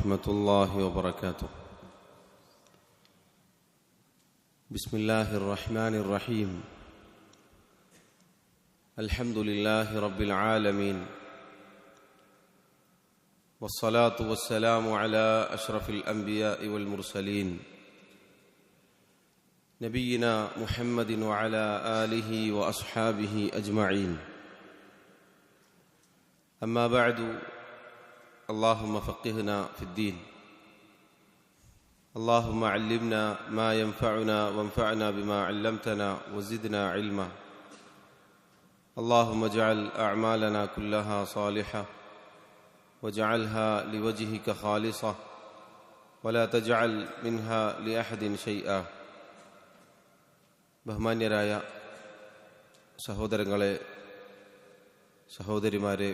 ورحمة الله وبركاته. بسم الله الرحمن الرحيم. الحمد لله رب العالمين، والصلاة والسلام على أشرف الأنبياء والمرسلين نبينا محمد وعلى آله وأصحابه أجمعين. أما بعد، اللهم فقهنا في الدين، اللهم علمنا ما ينفعنا وانفعنا بما علمتنا وزدنا علما. اللهم اجعل أعمالنا كلها صالحة واجعلها لوجهك خالصة ولا تجعل منها لأحد شيئا. ബഹുമാന്യരായ സഹോദരങ്ങളെ, സഹോദരിമാരെ,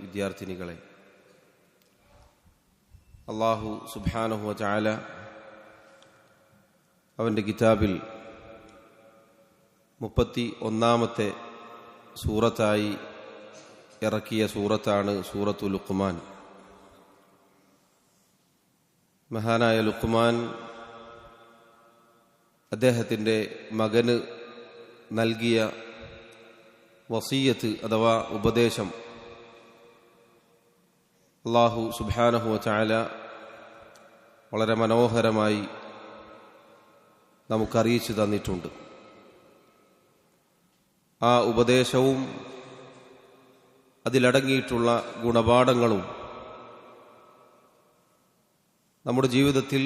വിദ്യാർത്ഥിനികളെ, അല്ലാഹു സുബ്ഹാനഹു വ തആല അവൻ്റെ കിതാബിൽ 31-ാമത്തെ സൂറത്തായി ഇറക്കിയ സൂറത്താണ് സൂറത്തുൽ ലുഖ്മാൻ. മഹാനായ ലുഖ്മാൻ അദ്ദേഹത്തിൻ്റെ മകന് നൽകിയ വസിയ്യത്ത് അഥവാ ഉപദേശം അല്ലാഹു സുബ്ഹാനഹു വ തആല വളരെ മനോഹരമായി നമുക്കറിയിച്ചു തന്നിട്ടുണ്ട്. ആ ഉപദേശവും അതിലടങ്ങിയിട്ടുള്ള ഗുണപാഠങ്ങളും നമ്മുടെ ജീവിതത്തിൽ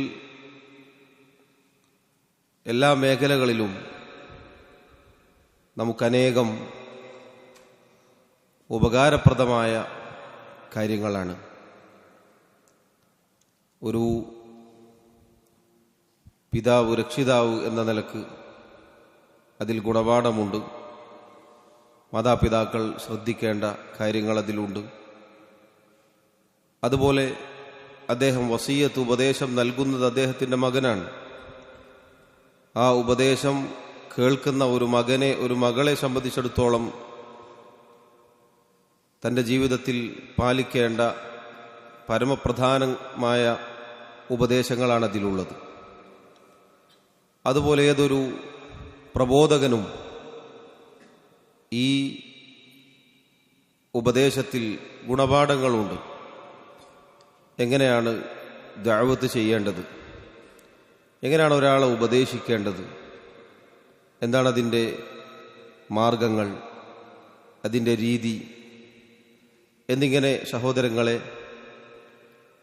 എല്ലാ മേഖലകളിലും നമുക്കനേകം ഉപകാരപ്രദമായ കാര്യങ്ങളാണ്. ഒരു പിതാവ്, രക്ഷിതാവ് എന്ന നിലക്ക് അതിൽ ഗുണപാഠമുണ്ട്. മാതാപിതാക്കൾ ശ്രദ്ധിക്കേണ്ട കാര്യങ്ങൾ അതിലുണ്ട്. അതുപോലെ അദ്ദേഹം വസിയ്യത്ത്, ഉപദേശം നൽകുന്നത് അദ്ദേഹത്തിൻ്റെ മകനാണ്. ആ ഉപദേശം കേൾക്കുന്ന ഒരു മകനെ, ഒരു മകളെ സംബന്ധിച്ചിടത്തോളം തൻ്റെ ജീവിതത്തിൽ പാലിക്കേണ്ട പരമപ്രധാനമായ ഉപദേശങ്ങളാണ് അതിലുള്ളത്. അതുപോലെ ഏതൊരു പ്രബോധകനും ഈ ഉപദേശത്തിൽ ഗുണപാഠങ്ങളുണ്ട്. എങ്ങനെയാണ് ദഅവത്ത് ചെയ്യേണ്ടത്, എങ്ങനെയാണ് ഒരാളെ ഉപദേശിക്കേണ്ടത്, എന്താണ് അതിൻ്റെ മാർഗങ്ങൾ, അതിൻ്റെ രീതി എന്നിങ്ങനെ സഹോദരങ്ങളെ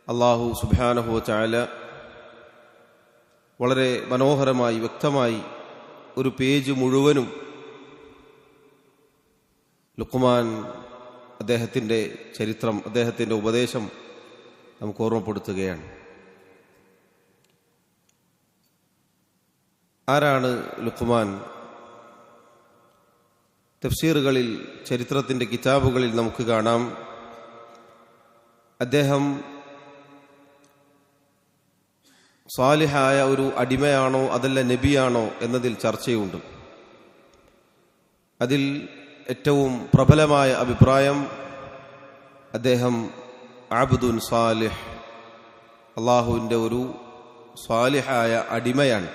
അല്ലാഹു സുബ്ഹാനഹു വ തആല വളരെ മനോഹരമായി, വ്യക്തമായി ഒരു പേജ് മുഴുവനും ലുഖ്മാൻ അദ്ദേഹത്തിൻ്റെ ചരിത്രം, അദ്ദേഹത്തിൻ്റെ ഉപദേശം നമുക്ക് ഓർമ്മപ്പെടുത്തുകയാണ്. ആരാണ് ലുഖ്മാൻ? തഫ്സീറുകളിൽ, ചരിത്രത്തിൻ്റെ കിതാബുകളിൽ നമുക്ക് കാണാം, അദ്ദേഹം സാലിഹായ ഒരു അടിമയാണോ അതല്ല നബിയാണോ എന്നതിൽ ചർച്ചയുണ്ട്. അതിൽ ഏറ്റവും പ്രബലമായ അഭിപ്രായം അദ്ദേഹം അബ്ദുൻ സാലിഹ്, അള്ളാഹുവിൻ്റെ ഒരു സാലിഹായ അടിമയാണ്.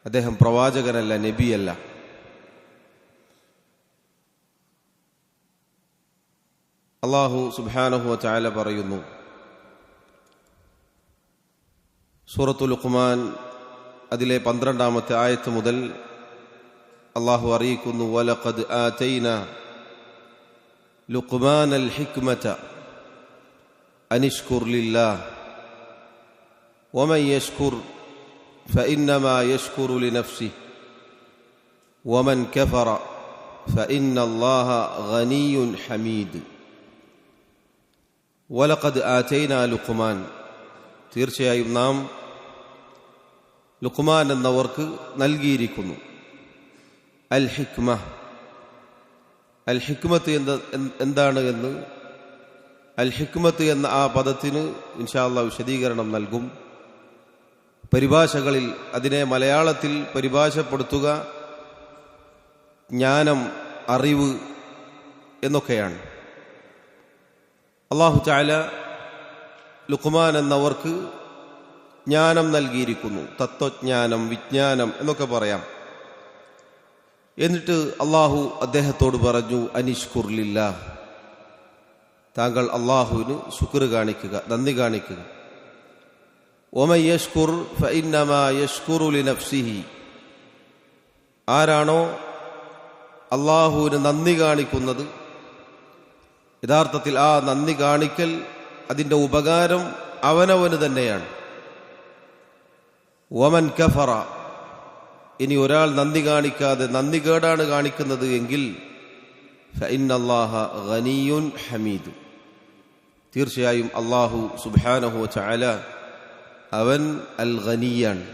അദ്ദേഹം പ്രവാചകനല്ല, നബിയല്ല. അല്ലാഹു സുബ്ഹാനഹു വ തആല പറയുന്നു സൂറത്തുൽ ലുഖ്മാൻ അതിലെ 12-ാമത്തെ ആയത്ത് മുതൽ അല്ലാഹു അറിയിക്കുന്നു, വലഖദ് ആതൈനാ ലുഖ്മാനൽ ഹിക്മത അനിഷ്കുർ ലില്ലാഹ് വമൻ യഷ്കുർ ഫഇന്നമാ യഷ്കുറു ലിനഫ്സിഹി വമൻ കഫറ ഫഇന്നല്ലാഹ ഗനിയ്യുൻ ഹമീദ്. വലഖദ് ആതൈനാ ലുഖ്മാൻ, തീർച്ചയായും നാം ലുഖ്മാൻ എന്നവർക്ക് നൽകിയിരിക്കുന്നു അൽ ഹിക്മ. അൽ ഹിക്മത്ത് എന്താണ് എന്ന്, അൽ ഹിക്മത്ത് എന്ന ആ പദത്തിന് ഇൻഷാ അല്ലാഹ് വിശദീകരണം നൽകും. പരിഭാഷകളിൽ അതിനെ മലയാളത്തിൽ പരിഭാഷപ്പെടുത്തുക ജ്ഞാനം, അറിവ് എന്നൊക്കെയാണ്. അല്ലാഹു തആല ലുഖ്മാൻ എന്നവർക്ക് ജ്ഞാനം നൽകിയിരിക്കുന്നു. തത്വജ്ഞാനം, വിജ്ഞാനം എന്നൊക്കെ പറയാം. എന്നിട്ട് അള്ളാഹു അദ്ദേഹത്തോട് പറഞ്ഞു, അനിഷ്കുർ ലില്ലാഹ്, താങ്കൾ അള്ളാഹുവിന് ശുക്ർ കാണിക്കുക, നന്ദി കാണിക്കുക. വമൻ യഷ്കുർ ഫഇന്നമാ യഷ്കുറു ലിനഫ്സിഹി, ആരാണോ അള്ളാഹുവിന് നന്ദി കാണിക്കുന്നത്, യഥാർത്ഥത്തിൽ ആ നന്ദി കാണിക്കൽ, അതിൻ്റെ ഉപകാരം അവനവന് തന്നെയാണ്. വമൻ കഫറ, ഇനി ഒരാൾ നന്ദി കാണിക്കാതെ നന്ദികേടാണ് കാണിക്കുന്നത് എങ്കിൽ ഫഇന്നല്ലാഹ ഗനിയ്യുൻ ഹമീദ്, തീർച്ചയായും അല്ലാഹു സുബ്ഹാനഹു വതആല അവൻ അൽ ഗനിയാണ്,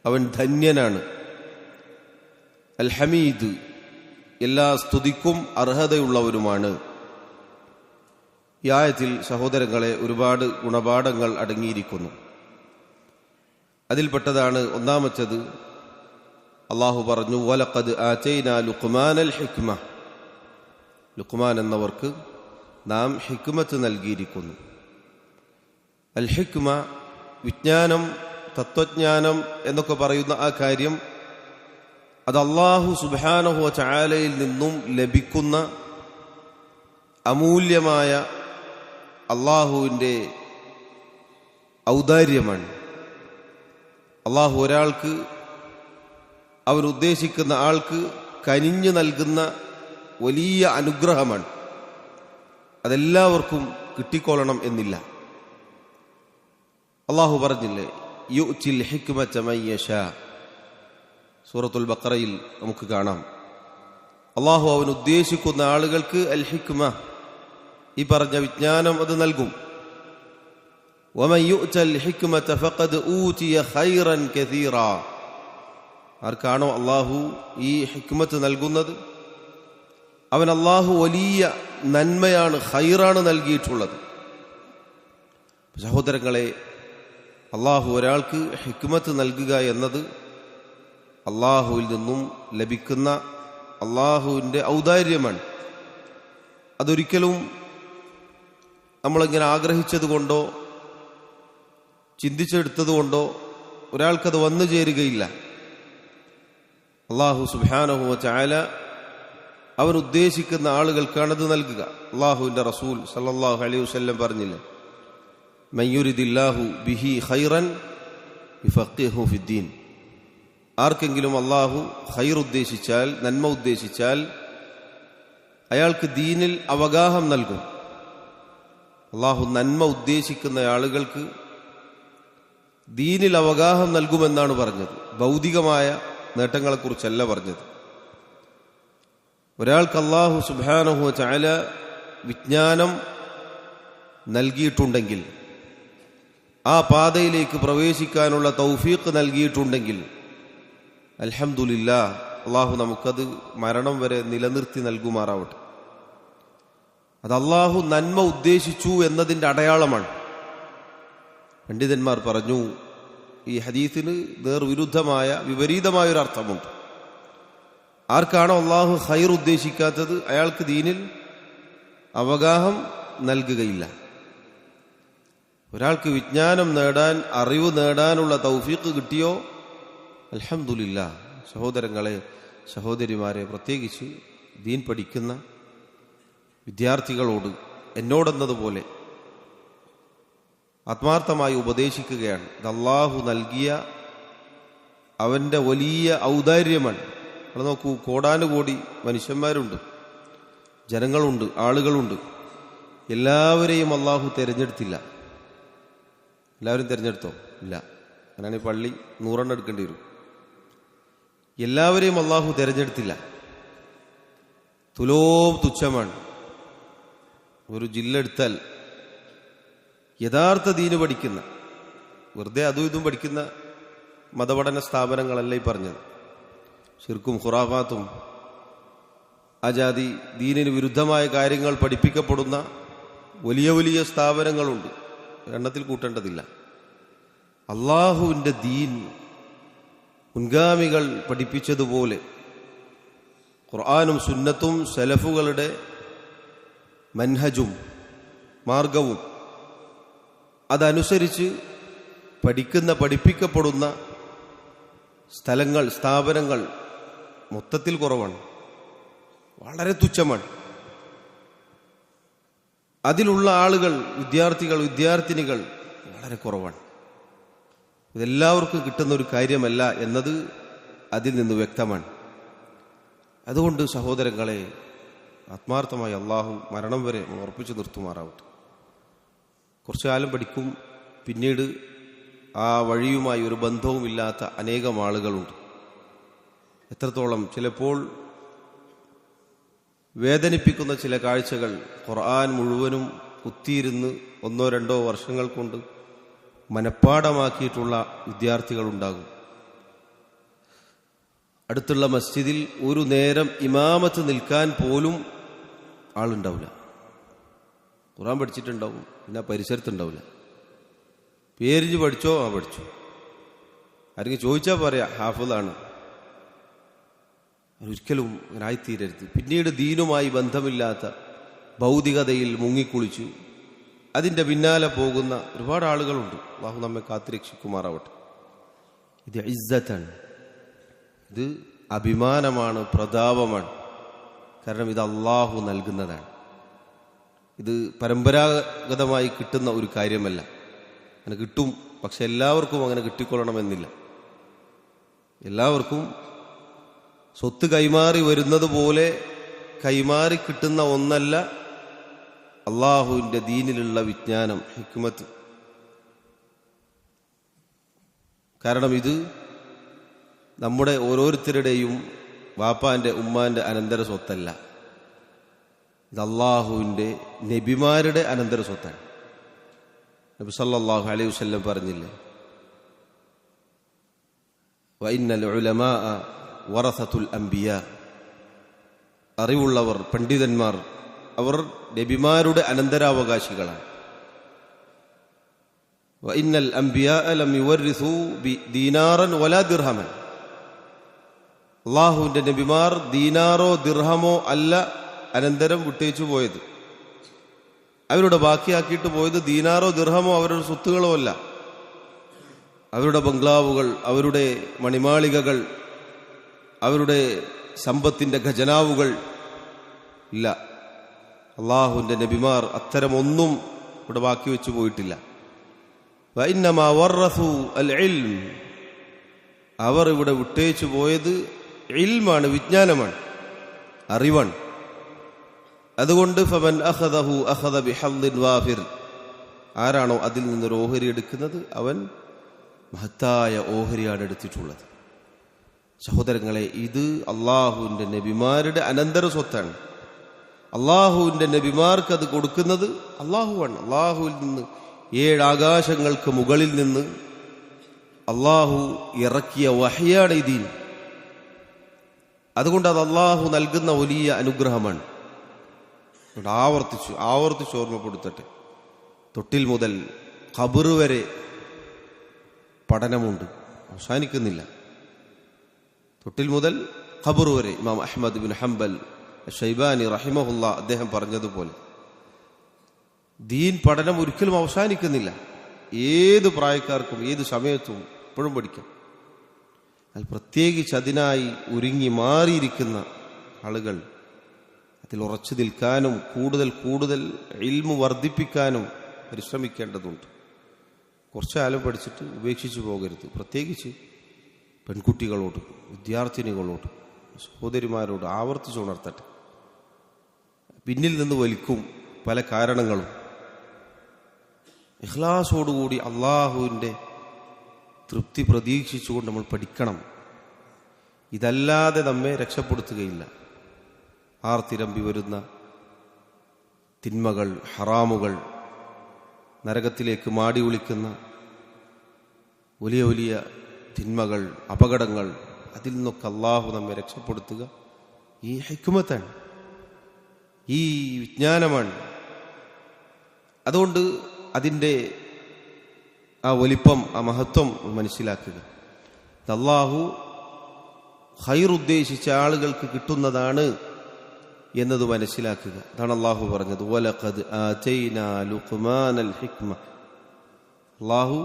അവൻ ധന്യനാണ്. അൽ ഹമീദ്, എല്ലാ സ്തുതിക്കും അർഹതയുള്ളവരുമാണ്. ഈ ആയത്തിൽ സഹോദരങ്ങളെ ഒരുപാട് ഗുണപാഠങ്ങൾ അടങ്ങിയിരിക്കുന്നു. അതിൽപ്പെട്ടതാണ് ഒന്നാമത്തേത്, അള്ളാഹു പറഞ്ഞു, വലഖദ് ആതൈനാ ലുഖ്മാനൽ ഹിക്മ, ലുഖ്മാൻ എന്നവർക്ക് നാം ഹിക്മത്ത് നൽകിയിരിക്കുന്നു. അൽ ഹിക്മ, വിജ്ഞാനം, തത്വജ്ഞാനം എന്നൊക്കെ പറയുന്ന ആ കാര്യം, അത് അല്ലാഹു സുബ്ഹാനഹു വതആലയിൽ നിന്നും ലഭിക്കുന്ന അമൂല്യമായ അള്ളാഹുവിൻ്റെ ഔദാര്യമാണ്. അള്ളാഹു ഒരാൾക്ക്, അവനുദ്ദേശിക്കുന്ന ആൾക്ക് കനിഞ്ഞു നൽകുന്ന വലിയ അനുഗ്രഹമാണ്. അതെല്ലാവർക്കും കിട്ടിക്കൊള്ളണം എന്നില്ല. അള്ളാഹു പറഞ്ഞില്ലേ, യുഅ്തിൽ ഹിക്മത മൻ യശാ, സൂറത്തുൽ ബഖറയിൽ നമുക്ക് കാണാം. അള്ളാഹു അവനുദ്ദേശിക്കുന്ന ആളുകൾക്ക് അൽ ഹിക്മ, ഈ പറഞ്ഞ വിജ്ഞാനം അത് നൽകും. വമൻ യുഅ്തൽ ഹിക്മത ഫഖദ് ഊതിയ ഖൈറൻ കസീറ, ആർക്കാണോ അള്ളാഹു ഈ ഹിക്മത്ത് നൽകുന്നത്, അവൻ അള്ളാഹു വലിയ നന്മയാണ്, ഖൈറാണ് നൽകിയിട്ടുള്ളത്. സഹോദരങ്ങളെ, അള്ളാഹു ഒരാൾക്ക് ഹിക്മത്ത് നൽകുക എന്നത് അള്ളാഹുവിൽ നിന്നും ലഭിക്കുന്ന അള്ളാഹുവിൻ്റെ ഔദാര്യമാണ്. അതൊരിക്കലും നമ്മളിങ്ങനെ ആഗ്രഹിച്ചതുകൊണ്ടോ ചിന്തിച്ചെടുത്തതുകൊണ്ടോ ഒരാൾക്കത് വന്നു ചേരുകയില്ല. അള്ളാഹു സുബ്ഹാനഹു വതആല അവൻ ഉദ്ദേശിക്കുന്ന ആളുകൾക്കാണത് നൽകുക. അള്ളാഹുവിൻ്റെ റസൂൽ സല്ലല്ലാഹു അലൈഹി വസല്ലം പറഞ്ഞില്ലേ, മൻ യുരിദില്ലാഹു ബിഹി ഖൈറൻ യുഫഖിഹു ഫിദ്ദീൻ, ആർക്കെങ്കിലും അള്ളാഹു ഖൈർ ഉദ്ദേശിച്ചാൽ, നന്മ ഉദ്ദേശിച്ചാൽ അയാൾക്ക് ദീനിൽ അവഗാഹം നൽകും. അള്ളാഹു നന്മ ഉദ്ദേശിക്കുന്ന ആളുകൾക്ക് ദീനിൽ അവഗാഹം നൽകുമെന്നാണ് പറഞ്ഞത്. ഭൗതികമായ നേട്ടങ്ങളെക്കുറിച്ചല്ല പറഞ്ഞത്. ഒരാൾക്ക് അല്ലാഹു സുബ്ഹാനഹു വതആല വിജ്ഞാനം നൽകിയിട്ടുണ്ടെങ്കിൽ, ആ പാതയിലേക്ക് പ്രവേശിക്കാനുള്ള തൗഫീഖ് നൽകിയിട്ടുണ്ടെങ്കിൽ, അൽഹംദുലില്ലാഹ്, അള്ളാഹു നമുക്കത് മരണം വരെ നിലനിർത്തി നൽകുമാറാവട്ടെ. അത് അള്ളാഹു നന്മ ഉദ്ദേശിച്ചു എന്നതിൻ്റെ അടയാളമാണ്. പണ്ഡിതന്മാർ പറഞ്ഞു, ഈ ഹദീസിന് നേർവിരുദ്ധമായ, വിപരീതമായൊരു അർത്ഥമുണ്ട്. ആർക്കാണോ അള്ളാഹു ഖൈർ ഉദ്ദേശിക്കാത്തത്, അയാൾക്ക് ദീനിൽ അവഗാഹം നൽകുകയില്ല. ഒരാൾക്ക് വിജ്ഞാനം നേടാൻ, അറിവ് നേടാനുള്ള തൗഫീഖ് കിട്ടിയോ, അൽഹംദുലില്ലാഹ്. സഹോദരങ്ങളെ, സഹോദരിമാരെ, പ്രത്യേകിച്ച് ദീൻ പഠിക്കുന്ന വിദ്യാർത്ഥികളോട് എന്നോടെന്നതുപോലെ ആത്മാർത്ഥമായി ഉപദേശിക്കുകയാണ്. ഇത് അള്ളാഹു നൽകിയ അവൻ്റെ വലിയ ഔദാര്യമാണ്. അത് നോക്കൂ, കോടാനുകോടി മനുഷ്യന്മാരുണ്ട്, ജനങ്ങളുണ്ട്, ആളുകളുണ്ട്. എല്ലാവരെയും അള്ളാഹു തിരഞ്ഞെടുത്തില്ല. എല്ലാവരും തിരഞ്ഞെടുത്തോ? ഇല്ല. അങ്ങനെയാണ് ഈ പള്ളി 100 എടുക്കേണ്ടി വരും. എല്ലാവരെയും അള്ളാഹു തിരഞ്ഞെടുത്തില്ല. തുച്ഛമാണ്. ഒരു ജില്ല എടുത്താൽ യഥാർത്ഥ ദീന് പഠിക്കുന്ന, വെറുതെ അതും ഇതും പഠിക്കുന്ന മതപഠന സ്ഥാപനങ്ങളല്ല ഈ പറഞ്ഞത്. ശിർക്കും ഖുറാഫാത്തും ആജാതി ദീനിന് വിരുദ്ധമായ കാര്യങ്ങൾ പഠിപ്പിക്കപ്പെടുന്ന വലിയ വലിയ സ്ഥാപനങ്ങളുണ്ട്, എണ്ണത്തിൽ കൂട്ടേണ്ടതില്ല. അള്ളാഹുവിൻ്റെ ദീൻ മുൻഗാമികൾ പഠിപ്പിച്ചതുപോലെ ഖുർആനും സുന്നത്തും സലഫുകളുടെ മൻഹജും മാർഗവും അതനുസരിച്ച് പഠിപ്പിക്കപ്പെടുന്ന സ്ഥലങ്ങൾ, സ്ഥാപനങ്ങൾ മൊത്തത്തിൽ കുറവാണ്, വളരെ തുച്ഛമാണ്. അതിലുള്ള ആളുകൾ, വിദ്യാർത്ഥിനികൾ വളരെ കുറവാണ്. ഇതെല്ലാവർക്കും കിട്ടുന്ന ഒരു കാര്യമല്ല എന്നത് അതിൽ നിന്ന് വ്യക്തമാണ്. അതുകൊണ്ട് സഹോദരങ്ങളെ, ആത്മാർത്ഥമായി അള്ളാഹു മരണം വരെ ഉറപ്പിച്ചു നിർത്തുമാറാവട്ടെ. കുറച്ചു കാലം പഠിക്കും, പിന്നീട് ആ വഴിയുമായി ഒരു ബന്ധവുമില്ലാത്ത അനേകം ആളുകളുണ്ട്. എത്രത്തോളം ചിലപ്പോൾ വേദനിപ്പിക്കുന്ന ചില കാഴ്ചകൾ, ഖുർആൻ മുഴുവനും കുത്തിയിരുന്ന് 1-2 വർഷങ്ങൾ കൊണ്ട് മനഃപ്പാഠമാക്കിയിട്ടുള്ള വിദ്യാർത്ഥികളുണ്ടാകും. അടുത്തുള്ള മസ്ജിദിൽ ഒരു നേരം ഇമാമത്ത് നിൽക്കാൻ പോലും ആളുണ്ടാവില്ല. ഖുർആൻ പഠിച്ചിട്ടുണ്ടാവും, പിന്നെ പരിസരത്തുണ്ടാവില്ല. പേരിഞ്ഞ് പഠിച്ചോ? പഠിച്ചു. ആരെങ്കിലും ചോദിച്ചാൽ പറയാ ഹാഫിളാണ്. ഒരിക്കലും അങ്ങനെ ആയിത്തീരരുത്. പിന്നീട് ദീനുമായി ബന്ധമില്ലാത്ത ഭൗതികതയിൽ മുങ്ങിക്കുളിച്ച് അതിൻ്റെ പിന്നാലെ പോകുന്ന ഒരുപാട് ആളുകളുണ്ട്. അല്ലാഹു നമ്മെ കാത്തുരക്ഷിക്കുമാറാവട്ടെ. ഇത് ഇസ്സത്താണ്, ഇത് അഭിമാനമാണ്, പ്രതാപമാണ്. കാരണം ഇത് അള്ളാഹു നൽകുന്നതാണ്. ഇത് പരമ്പരാഗതമായി കിട്ടുന്ന ഒരു കാര്യമല്ല. അങ്ങനെ കിട്ടും, പക്ഷെ എല്ലാവർക്കും അങ്ങനെ കിട്ടിക്കൊള്ളണമെന്നില്ല. എല്ലാവർക്കും സ്വത്ത് കൈമാറി വരുന്നത് പോലെ കൈമാറി കിട്ടുന്ന ഒന്നല്ല അള്ളാഹുവിൻ്റെ ദീനിലുള്ള വിജ്ഞാനം, ഹിക്മത്ത്. കാരണം ഇത് നമ്മുടെ ഓരോരുത്തരുടെയും വാപ്പാന്റെ ഉമ്മാന്റെ അനന്തര സ്വത്തല്ല. ഇത് അള്ളാഹുവിൻ്റെ നബിമാരുടെ അനന്തര സ്വത്താണ്. നബി സല്ലല്ലാഹു അലൈഹി വസല്ലം പറഞ്ഞില്ലേ, വഇന്നൽ ഉലമാഅ വറസത്തുൽ അംബിയാ, അറിവുള്ളവർ, പണ്ഡിതന്മാർ, അവർ നബിമാരുടെ അനന്തരാവകാശികളാണ്. വഇന്നൽ അംബിയാഅ ലം യുവരിസു ദീനാറൻ വലാ ദിർഹമൻ, അള്ളാഹുവിന്റെ നബിമാർ ദീനാറോ ദിർഹമോ അല്ല അനന്തരം വിട്ടേച്ചു പോയത്. അവരുടെ ബാക്കിയാക്കിയിട്ട് പോയത് ദീനാറോ ദിർഹമോ അവരുടെ സ്വത്തുകളോ അല്ല. അവരുടെ ബംഗ്ലാവുകൾ, അവരുടെ മണിമാളികകൾ, അവരുടെ സമ്പത്തിന്റെ ഖജനാവുകൾ ഇല്ല. അള്ളാഹുവിന്റെ നബിമാർ അത്തരമൊന്നും ഇവിടെ ബാക്കി വെച്ചു പോയിട്ടില്ല. വഇന്നമാ വറസു അൽ ഇൽം, അവർ ഇവിടെ വിട്ടേച്ചു പോയത് ഇൽമാണ്, വിജ്ഞാനമാണ്, അറിവാണ്. അതുകൊണ്ട് ഫമൻ അഖദഹു അഖദ ബിഹദ്ദിൻ വാഫിർ, ആരാണോ അതിൽ നിന്നൊരു ഓഹരി എടുക്കുന്നത് അവൻ മഹത്തായ ഓഹരിയാണ് എടുത്തിട്ടുള്ളത്. സഹോദരങ്ങളെ, ഇത് അള്ളാഹുവിൻ്റെ നബിമാരുടെ അനന്തര സ്വത്താണ്. അള്ളാഹുവിൻ്റെ നബിമാർക്ക് അത് കൊടുക്കുന്നത് അള്ളാഹുവാണ്. അള്ളാഹുവിൽ നിന്ന് 7 ആകാശങ്ങൾക്ക് മുകളിൽ നിന്ന് അള്ളാഹു ഇറക്കിയ വഹ്യാണ് ഈ ദീൻ. അതുകൊണ്ട് അത് അള്ളാഹു നൽകുന്ന വലിയ അനുഗ്രഹമാണ്. ആവർത്തിച്ച് ഓർമ്മപ്പെടുത്തട്ടെ, തൊട്ടിൽ മുതൽ ഖബർ വരെ പഠനമുണ്ട്, അവസാനിക്കുന്നില്ല. തൊട്ടിൽ മുതൽ ഖബർ വരെ. ഇമാം അഹ്മദ് ബിൻ ഹംബൽ ഷൈബാനി റഹിമഹുല്ല അദ്ദേഹം പറഞ്ഞതുപോലെ ദീൻ പഠനം ഒരിക്കലും അവസാനിക്കുന്നില്ല. ഏത് പ്രായക്കാർക്കും ഏത് സമയത്തും എപ്പോഴും പഠിക്കാം. അത് പ്രത്യേകിച്ച് അതിനായി ഒരുങ്ങി മാറിയിരിക്കുന്ന ആളുകൾ അതിൽ ഉറച്ചു നിൽക്കാനും കൂടുതൽ ഇൽമു വർദ്ധിപ്പിക്കാനും പരിശ്രമിക്കേണ്ടതുണ്ട്. കുറച്ചു കാലം പഠിച്ചിട്ട് ഉപേക്ഷിച്ചു പോകരുത്. പ്രത്യേകിച്ച് പെൺകുട്ടികളോട്, വിദ്യാർത്ഥിനികളോട്, സഹോദരിമാരോട് ആവർത്തിച്ച് ഉണർത്തട്ടെ. പിന്നിൽ നിന്ന് വലിക്കും പല കാരണങ്ങളും. ഇഖ്ലാസോടുകൂടി അള്ളാഹുവിൻ്റെ തൃപ്തി പ്രതീക്ഷിച്ചുകൊണ്ട് നമ്മൾ പഠിക്കണം. ഇതല്ലാതെ നമ്മെ രക്ഷപ്പെടുത്തുകയില്ല. ആർത്തിരമ്പി വരുന്ന തിന്മകൾ, ഹറാമുകൾ, നരകത്തിലേക്ക് മാടി വിളിക്കുന്ന വലിയ വലിയ തിന്മകൾ, അപകടങ്ങൾ, അതിൽ നിന്നൊക്കെ അള്ളാഹു നമ്മെ രക്ഷപ്പെടുത്തുക ഈ ഹിക്മത്താണ്, ഈ വിജ്ഞാനമാണ്. അതുകൊണ്ട് അതിൻ്റെ ആ വലിപ്പം, ആ മഹത്വം മനസ്സിലാക്കുക. അള്ളാഹു ഖൈർ ഉദ്ദേശിച്ച ആളുകൾക്ക് കിട്ടുന്നതാണ് എന്നത് മനസ്സിലാക്കുക. അതാണ് അള്ളാഹു പറഞ്ഞത്, വലഖദ് ആതൈനാ ലുഖ്മാനൽ ഹിക്മ അള്ളാഹു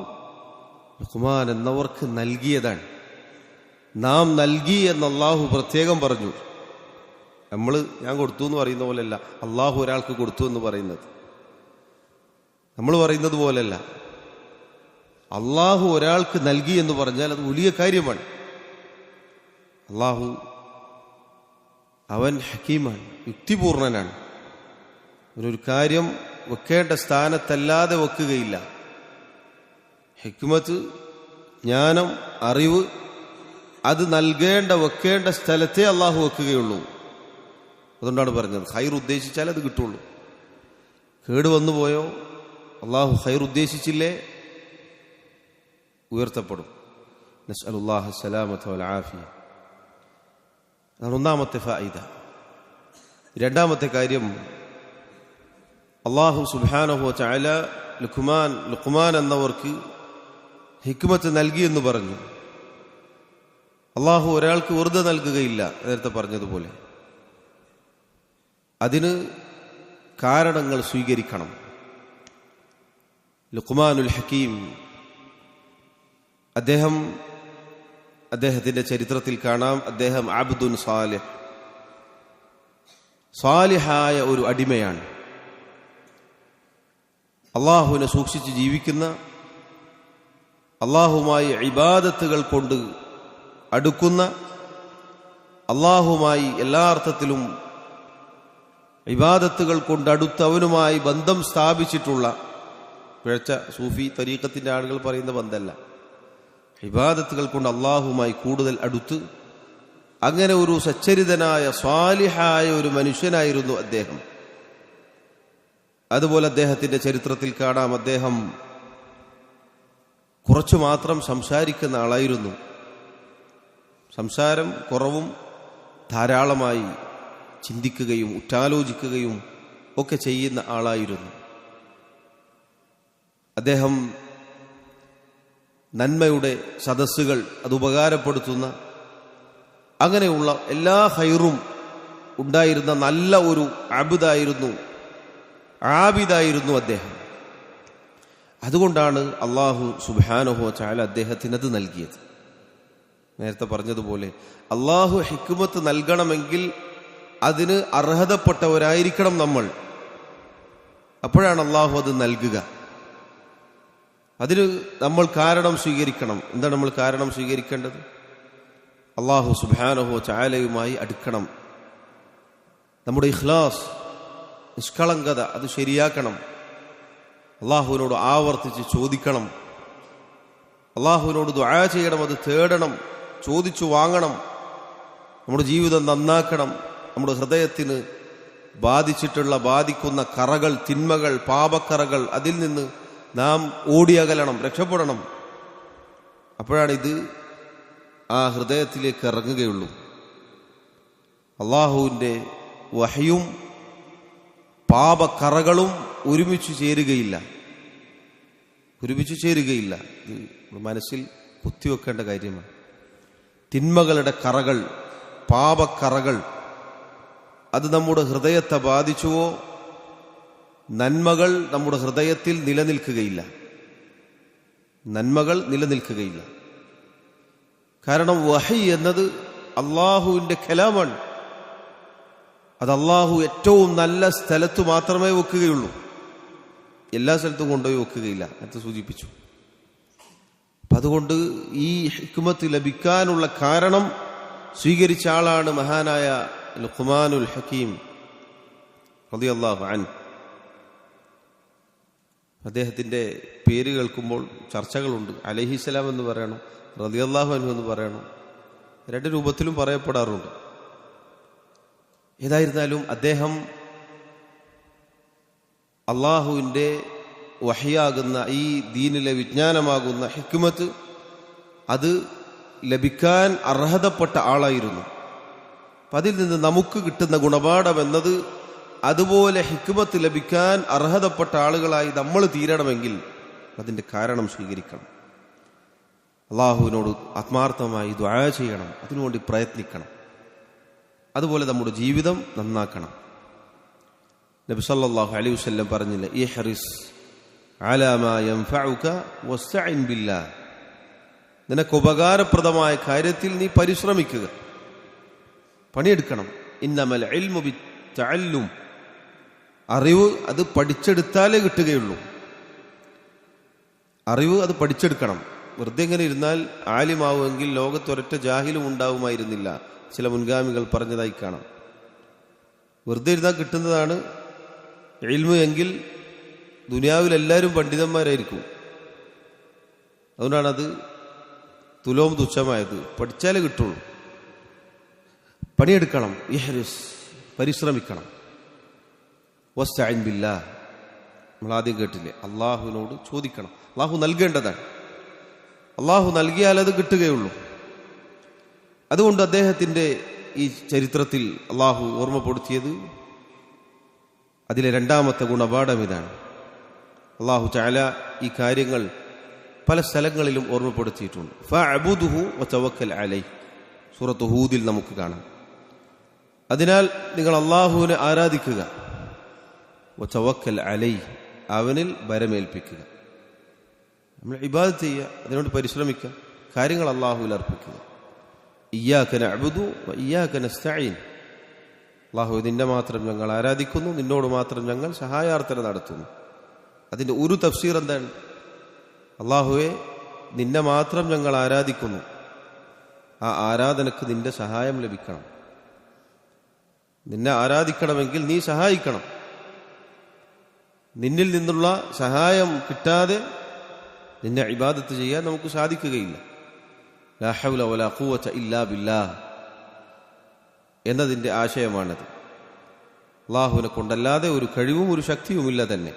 ലുഖ്മാൻ എന്നവർക്ക് നൽകിയതാണ്. നാം നൽകി എന്ന് അള്ളാഹു പ്രത്യേകം പറഞ്ഞു. ഞാൻ കൊടുത്തു എന്ന് പറയുന്ന പോലെയല്ല അള്ളാഹു ഒരാൾക്ക് കൊടുത്തു എന്ന് പറയുന്നത്. നമ്മൾ പറയുന്നത് പോലെയല്ല. അള്ളാഹു ഒരാൾക്ക് നൽകി എന്ന് പറഞ്ഞാൽ അത് വലിയ കാര്യമാണ്. അള്ളാഹു അവൻ ഹക്കീമാണ്, യുക്തിപൂർണനാണ്. ഒരു കാര്യം വെക്കേണ്ട സ്ഥാനത്തല്ലാതെ വെക്കുകയില്ല. ഹിക്മത്ത്, ജ്ഞാനം, അറിവ് അത് വെക്കേണ്ട സ്ഥലത്തേ അള്ളാഹു വെക്കുകയുള്ളൂ. അതുകൊണ്ടാണ് പറഞ്ഞത് ഖൈർ ഉദ്ദേശിച്ചാൽ അത് കിട്ടുള്ളൂ. കേട് വന്നു പോയോ അള്ളാഹു ഖൈർ ഉദ്ദേശിച്ചില്ലേ ഉയർത്തപ്പെടും. നസ്അലുല്ലാഹ സലാമത വൽ ആഫിയ. അതാണ് ഒന്നാമത്തെ ഫായിദ. രണ്ടാമത്തെ കാര്യം, അള്ളാഹു സുബ്ഹാനഹു വ തആല ലുഖ്മാൻ എന്നവർക്ക് ഹിക്മത്ത് നൽകി എന്ന് പറഞ്ഞു. അള്ളാഹു ഒരാൾക്ക് വെറുതെ നൽകുകയില്ല. നേരത്തെ പറഞ്ഞതുപോലെ അതിന് കാരണങ്ങൾ സ്വീകരിക്കണം. ലുഖ്മാനുൽ ഹക്കീം അദ്ദേഹത്തിന്റെ ചരിത്രത്തിൽ കാണാം, അദ്ദേഹം അബ്ദുൻ സാലിഹായ ഒരു അടിമയാണ്. അള്ളാഹുവിനെ സൂക്ഷിച്ച് ജീവിക്കുന്ന, അള്ളാഹുമായി ഇബാദത്തുകൾ കൊണ്ട് അടുക്കുന്ന, അള്ളാഹുമായി എല്ലാ അർത്ഥത്തിലും ഇബാദത്തുകൾ കൊണ്ട് അടുത്ത് അവനുമായി ബന്ധം സ്ഥാപിച്ചിട്ടുള്ള, പിഴച്ച സൂഫി തരീഖത്തിന്റെ ആളുകൾ പറയുന്ന ബന്ധമല്ല, ഇബാദത്തുകൾ കൊണ്ട് അള്ളാഹുമായി കൂടുതൽ അടുത്ത് അങ്ങനെ ഒരു സച്ചരിതനായ സ്വാലിഹായ ഒരു മനുഷ്യനായിരുന്നു അദ്ദേഹം. അതുപോലെ അദ്ദേഹത്തിന്റെ ചരിത്രത്തിൽ കാണാം, അദ്ദേഹം കുറച്ചു മാത്രം സംസാരിക്കുന്ന ആളായിരുന്നു. സംസാരം കുറവും ധാരാളമായി ചിന്തിക്കുകയും ഉറ്റാലോചിക്കുകയും ഒക്കെ ചെയ്യുന്ന ആളായിരുന്നു. അദ്ദേഹം നന്മയുടെ സദസ്സുകൾ അത് ഉപകാരപ്പെടുത്തുന്ന, അങ്ങനെയുള്ള എല്ലാ ഖൈറും ഉണ്ടായിരുന്ന നല്ല ഒരു ആബിദായിരുന്നു അദ്ദേഹം. അതുകൊണ്ടാണ് അള്ളാഹു സുബ്ഹാനഹു വ തആല അദ്ദേഹത്തിന് അത് നൽകിയത്. നേരത്തെ പറഞ്ഞതുപോലെ അള്ളാഹു ഹിക്മത്ത് നൽകണമെങ്കിൽ അതിന് അർഹതപ്പെട്ടവരായിരിക്കണം നമ്മൾ. അപ്പോഴാണ് അള്ളാഹു അത് നൽകുക. അതിന് നമ്മൾ കാരണം സ്വീകരിക്കണം. എന്താണ് നമ്മൾ കാരണം സ്വീകരിക്കേണ്ടത്? അള്ളാഹു സുബ്ഹാനഹു വ തആലയുമായി അടുക്കണം. നമ്മുടെ ഇഖ്ലാസ്, നിഷ്കളങ്കത അത് ശരിയാക്കണം. അള്ളാഹുവിനോട് ആവർത്തിച്ച് ചോദിക്കണം. അള്ളാഹുവിനോട് ദുആ ചെയ്യണം, അത് തേടണം, ചോദിച്ചു വാങ്ങണം. നമ്മുടെ ജീവിതം നന്നാക്കണം. നമ്മുടെ ഹൃദയത്തിന് ബാധിക്കുന്ന കറകൾ, തിന്മകൾ, പാപക്കറകൾ, അതിൽ നിന്ന് നാം ഓടിയകലണം, രക്ഷപ്പെടണം. അപ്പോഴാണ് ഇത് ആ ഹൃദയത്തിലേക്ക് ഇറങ്ങുകയുള്ളൂ. അള്ളാഹുവിൻ്റെ വഹയും പാപക്കറകളും ഒരുമിച്ച് ചേരുകയില്ല. ഇത് മനസ്സിൽ കുത്തിവെക്കേണ്ട കാര്യമാണ്. തിന്മകളുടെ കറകൾ, പാപക്കറകൾ അത് നമ്മുടെ ഹൃദയത്തെ ബാധിച്ചുവോ നന്മകൾ നമ്മുടെ ഹൃദയത്തിൽ നിലനിൽക്കുകയില്ല. കാരണം വഹി എന്നത് അള്ളാഹുവിൻ്റെ കലാമാണ്. അത് അള്ളാഹു ഏറ്റവും നല്ല സ്ഥലത്ത് മാത്രമേ വെക്കുകയുള്ളൂ. എല്ലാ സ്ഥലത്തും കൊണ്ടുപോയി വെക്കുകയില്ല എന്ന് സൂചിപ്പിച്ചു. അപ്പം അതുകൊണ്ട് ഈ ഹിക്മത്ത് ലഭിക്കാനുള്ള കാരണം സ്വീകരിച്ച ആളാണ് മഹാനായ ലുഖ്മാനുൽ ഹക്കീം റളിയല്ലാഹു അൻഹു. അദ്ദേഹത്തിന്റെ പേര് കേൾക്കുമ്പോൾ ചർച്ചകളുണ്ട്. അലൈഹിസ്സലാം എന്ന് പറയണം, റളിയല്ലാഹു അൻഹു എന്ന് പറയണം. രണ്ട് രൂപത്തിലും പറയപ്പെടാറുണ്ട്. ഏതായിരുന്നാലും അദ്ദേഹം അള്ളാഹുവിൻ്റെ വഹയാകുന്ന ഈ ദീനിലെ വിജ്ഞാനമാകുന്ന ഹിക്മത്ത് അത് ലഭിക്കാൻ അർഹതപ്പെട്ട ആളായിരുന്നു. അപ്പം അതിൽ നിന്ന് നമുക്ക് കിട്ടുന്ന ഗുണപാഠം എന്നത് അതുപോലെ ഹിക്മത്ത് ലഭിക്കാൻ അർഹതപ്പെട്ട ആളുകളായി നമ്മൾ തീരണമെങ്കിൽ അതിൻ്റെ കാരണം സ്വീകരിക്കണം. അള്ളാഹുവിനോട് ആത്മാർത്ഥമായി ദുആ ചെയ്യണം, അതിനുവേണ്ടി പ്രയത്നിക്കണം. അതുപോലെ നമ്മുടെ ജീവിതം നന്നാക്കണം. നബി സല്ലല്ലാഹു അലൈഹി വസല്ലം പറഞ്ഞില്ലേ, ഇഹ്റിസ് അലാ മാ യൻഫഉക വസ്തഇൻ ബില്ലാഹ്, നിനക്ക് ഉപകാരപ്രദമായ കാര്യത്തിൽ നീ പരിശ്രമിക്കുക, പണിയെടുക്കണം. ഇന്നമൽ ഇൽമു ബിത്തഅല്ലും, അറിവ് അത് പഠിച്ചെടുത്താലേ കിട്ടുകയുള്ളൂ. അറിവ് അത് പഠിച്ചെടുക്കണം. വെറുതെ ഇങ്ങനെ ഇരുന്നാൽ ആലിമാവുമെങ്കിൽ ലോകത്തൊരൊറ്റ ജാഹിലും ഉണ്ടാവുമായിരുന്നില്ല, ചില മുൻഗാമികൾ പറഞ്ഞതായി കാണാം. വെറുതെ ഇരുന്നാൽ കിട്ടുന്നതാണ് ഇൽമു എങ്കിൽ ദുനിയാവിൽ എല്ലാവരും പണ്ഡിതന്മാരായിരിക്കും. അതുകൊണ്ടാണത് തുലോം തുച്ഛമായത്. പഠിച്ചാലേ കിട്ടുള്ളൂ. പണിയെടുക്കണം, ഇഹ്രിസ്, പരിശ്രമിക്കണം. വസ്തഇൻ ബില്ലാഹ്, നമ്മൾ ആദ്യം കേട്ടില്ലേ, അള്ളാഹുവിനോട് ചോദിക്കണം. അള്ളാഹു നൽകേണ്ടതാണ്. അള്ളാഹു നൽകിയാൽ അത് കിട്ടുകയുള്ളൂ. അതുകൊണ്ട് അദ്ദേഹത്തിൻ്റെ ഈ ചരിത്രത്തിൽ അള്ളാഹു ഓർമ്മപ്പെടുത്തിയത് അതിലെ രണ്ടാമത്തെ ഗുണപാഠം ഇതാണ്. അള്ളാഹു തആല ഈ കാര്യങ്ങൾ പല സ്ഥലങ്ങളിലും ഓർമ്മപ്പെടുത്തിയിട്ടുണ്ട്. ഫഅബ്ദുഹു വതവക്കൽ അലൈഹി, സൂറത്ത് ഹൂദിൽ നമുക്ക് കാണാം. അതിനാൽ നിങ്ങൾ അള്ളാഹുവിനെ ആരാധിക്കുക, വതവക്കൽ അലൈഹി, അവനിൽ ഭരമേൽപ്പിക്കുക. നമ്മൾ ഇബാദത്ത് ചെയ്യുക, അതിനോട് പരിശ്രമിക്കുക, കാര്യങ്ങൾ അള്ളാഹുവിൽ അർപ്പിക്കുക. ഇയ്യാക നഅ്ബുദു വ ഇയ്യാക നസ്തഈൻ, അള്ളാഹു നിന്നെ മാത്രം ഞങ്ങൾ ആരാധിക്കുന്നു, നിന്നോട് മാത്രം ഞങ്ങൾ സഹായാർത്ഥന നടത്തുന്നു. അതിൻ്റെ ഒരു തഫ്സീർ എന്താണ്? അള്ളാഹുവെ, നിന്നെ മാത്രം ഞങ്ങൾ ആരാധിക്കുന്നു, ആ ആരാധനക്ക് നിന്റെ സഹായം ലഭിക്കണം. നിന്നെ ആരാധിക്കണമെങ്കിൽ നീ സഹായിക്കണം. നിന്നിൽ നിന്നുള്ള സഹായം കിട്ടാതെ നിന്നെ ഇബാദത്ത് ചെയ്യാൻ നമുക്ക് സാധിക്കുകയില്ല. ലാ ഹൗല വലാ ഖുവത ഇല്ലാ ബില്ലാഹ് എന്നതിൻ്റെ ആശയമാണത്. അള്ളാഹുവിനെ കൊണ്ടല്ലാതെ ഒരു കഴിവും ഒരു ശക്തിയുമില്ല തന്നെ.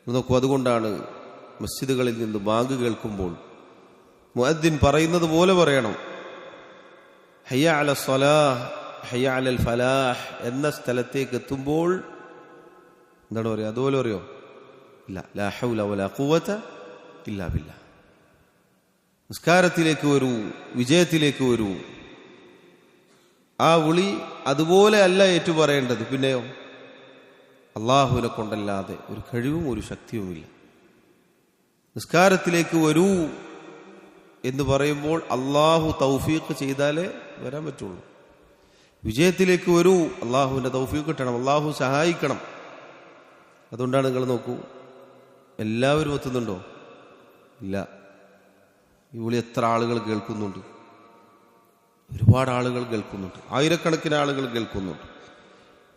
നോക്കൂ, അതുകൊണ്ടാണ് മസ്ജിദുകളിൽ നിന്ന് ബാങ്ക് കേൾക്കുമ്പോൾ മുഅദ്ദിൻ പറയുന്നത് പോലെ പറയണം. ഹയ്യ അല സ്വലാഹ് ഹയ്യ അലൽ ഫലാഹ് എന്ന സ്ഥലത്തേക്ക് എത്തുമ്പോൾ എന്താണ് പറയുക? അതുപോലെ പറയോ? ഇല്ല. ലാ ഹൗല വലാ ഖുവത ഇല്ലാ ബില്ലാഹ്. നിസ്കാരത്തിലേക്ക് വരൂ, വിജയത്തിലേക്ക് വരൂ. ആ വിളി അതുപോലെ അല്ല ഏറ്റുപറയേണ്ടത്. പിന്നെയോ, അള്ളാഹുവിനെ കൊണ്ടല്ലാതെ ഒരു കഴിവും ഒരു ശക്തിയുമില്ല. നിസ്കാരത്തിലേക്ക് വരൂ എന്ന് പറയുമ്പോൾ അള്ളാഹു തൗഫീഖ് ചെയ്താലേ വരാൻ പറ്റുള്ളൂ. വിജയത്തിലേക്ക് വരൂ, അള്ളാഹുവിൻ്റെ തൗഫീഖ് കിട്ടണം, അള്ളാഹു സഹായിക്കണം. അതുകൊണ്ടാണ് നിങ്ങൾ നോക്കൂ, എല്ലാവരും എത്തുന്നുണ്ടോ? ഇല്ല. ഈ വിളി എത്ര ആളുകൾ കേൾക്കുന്നുണ്ട്? ഒരുപാട് ആളുകൾ കേൾക്കുന്നുണ്ട്, ആയിരക്കണക്കിന് ആളുകൾ കേൾക്കുന്നുണ്ട്.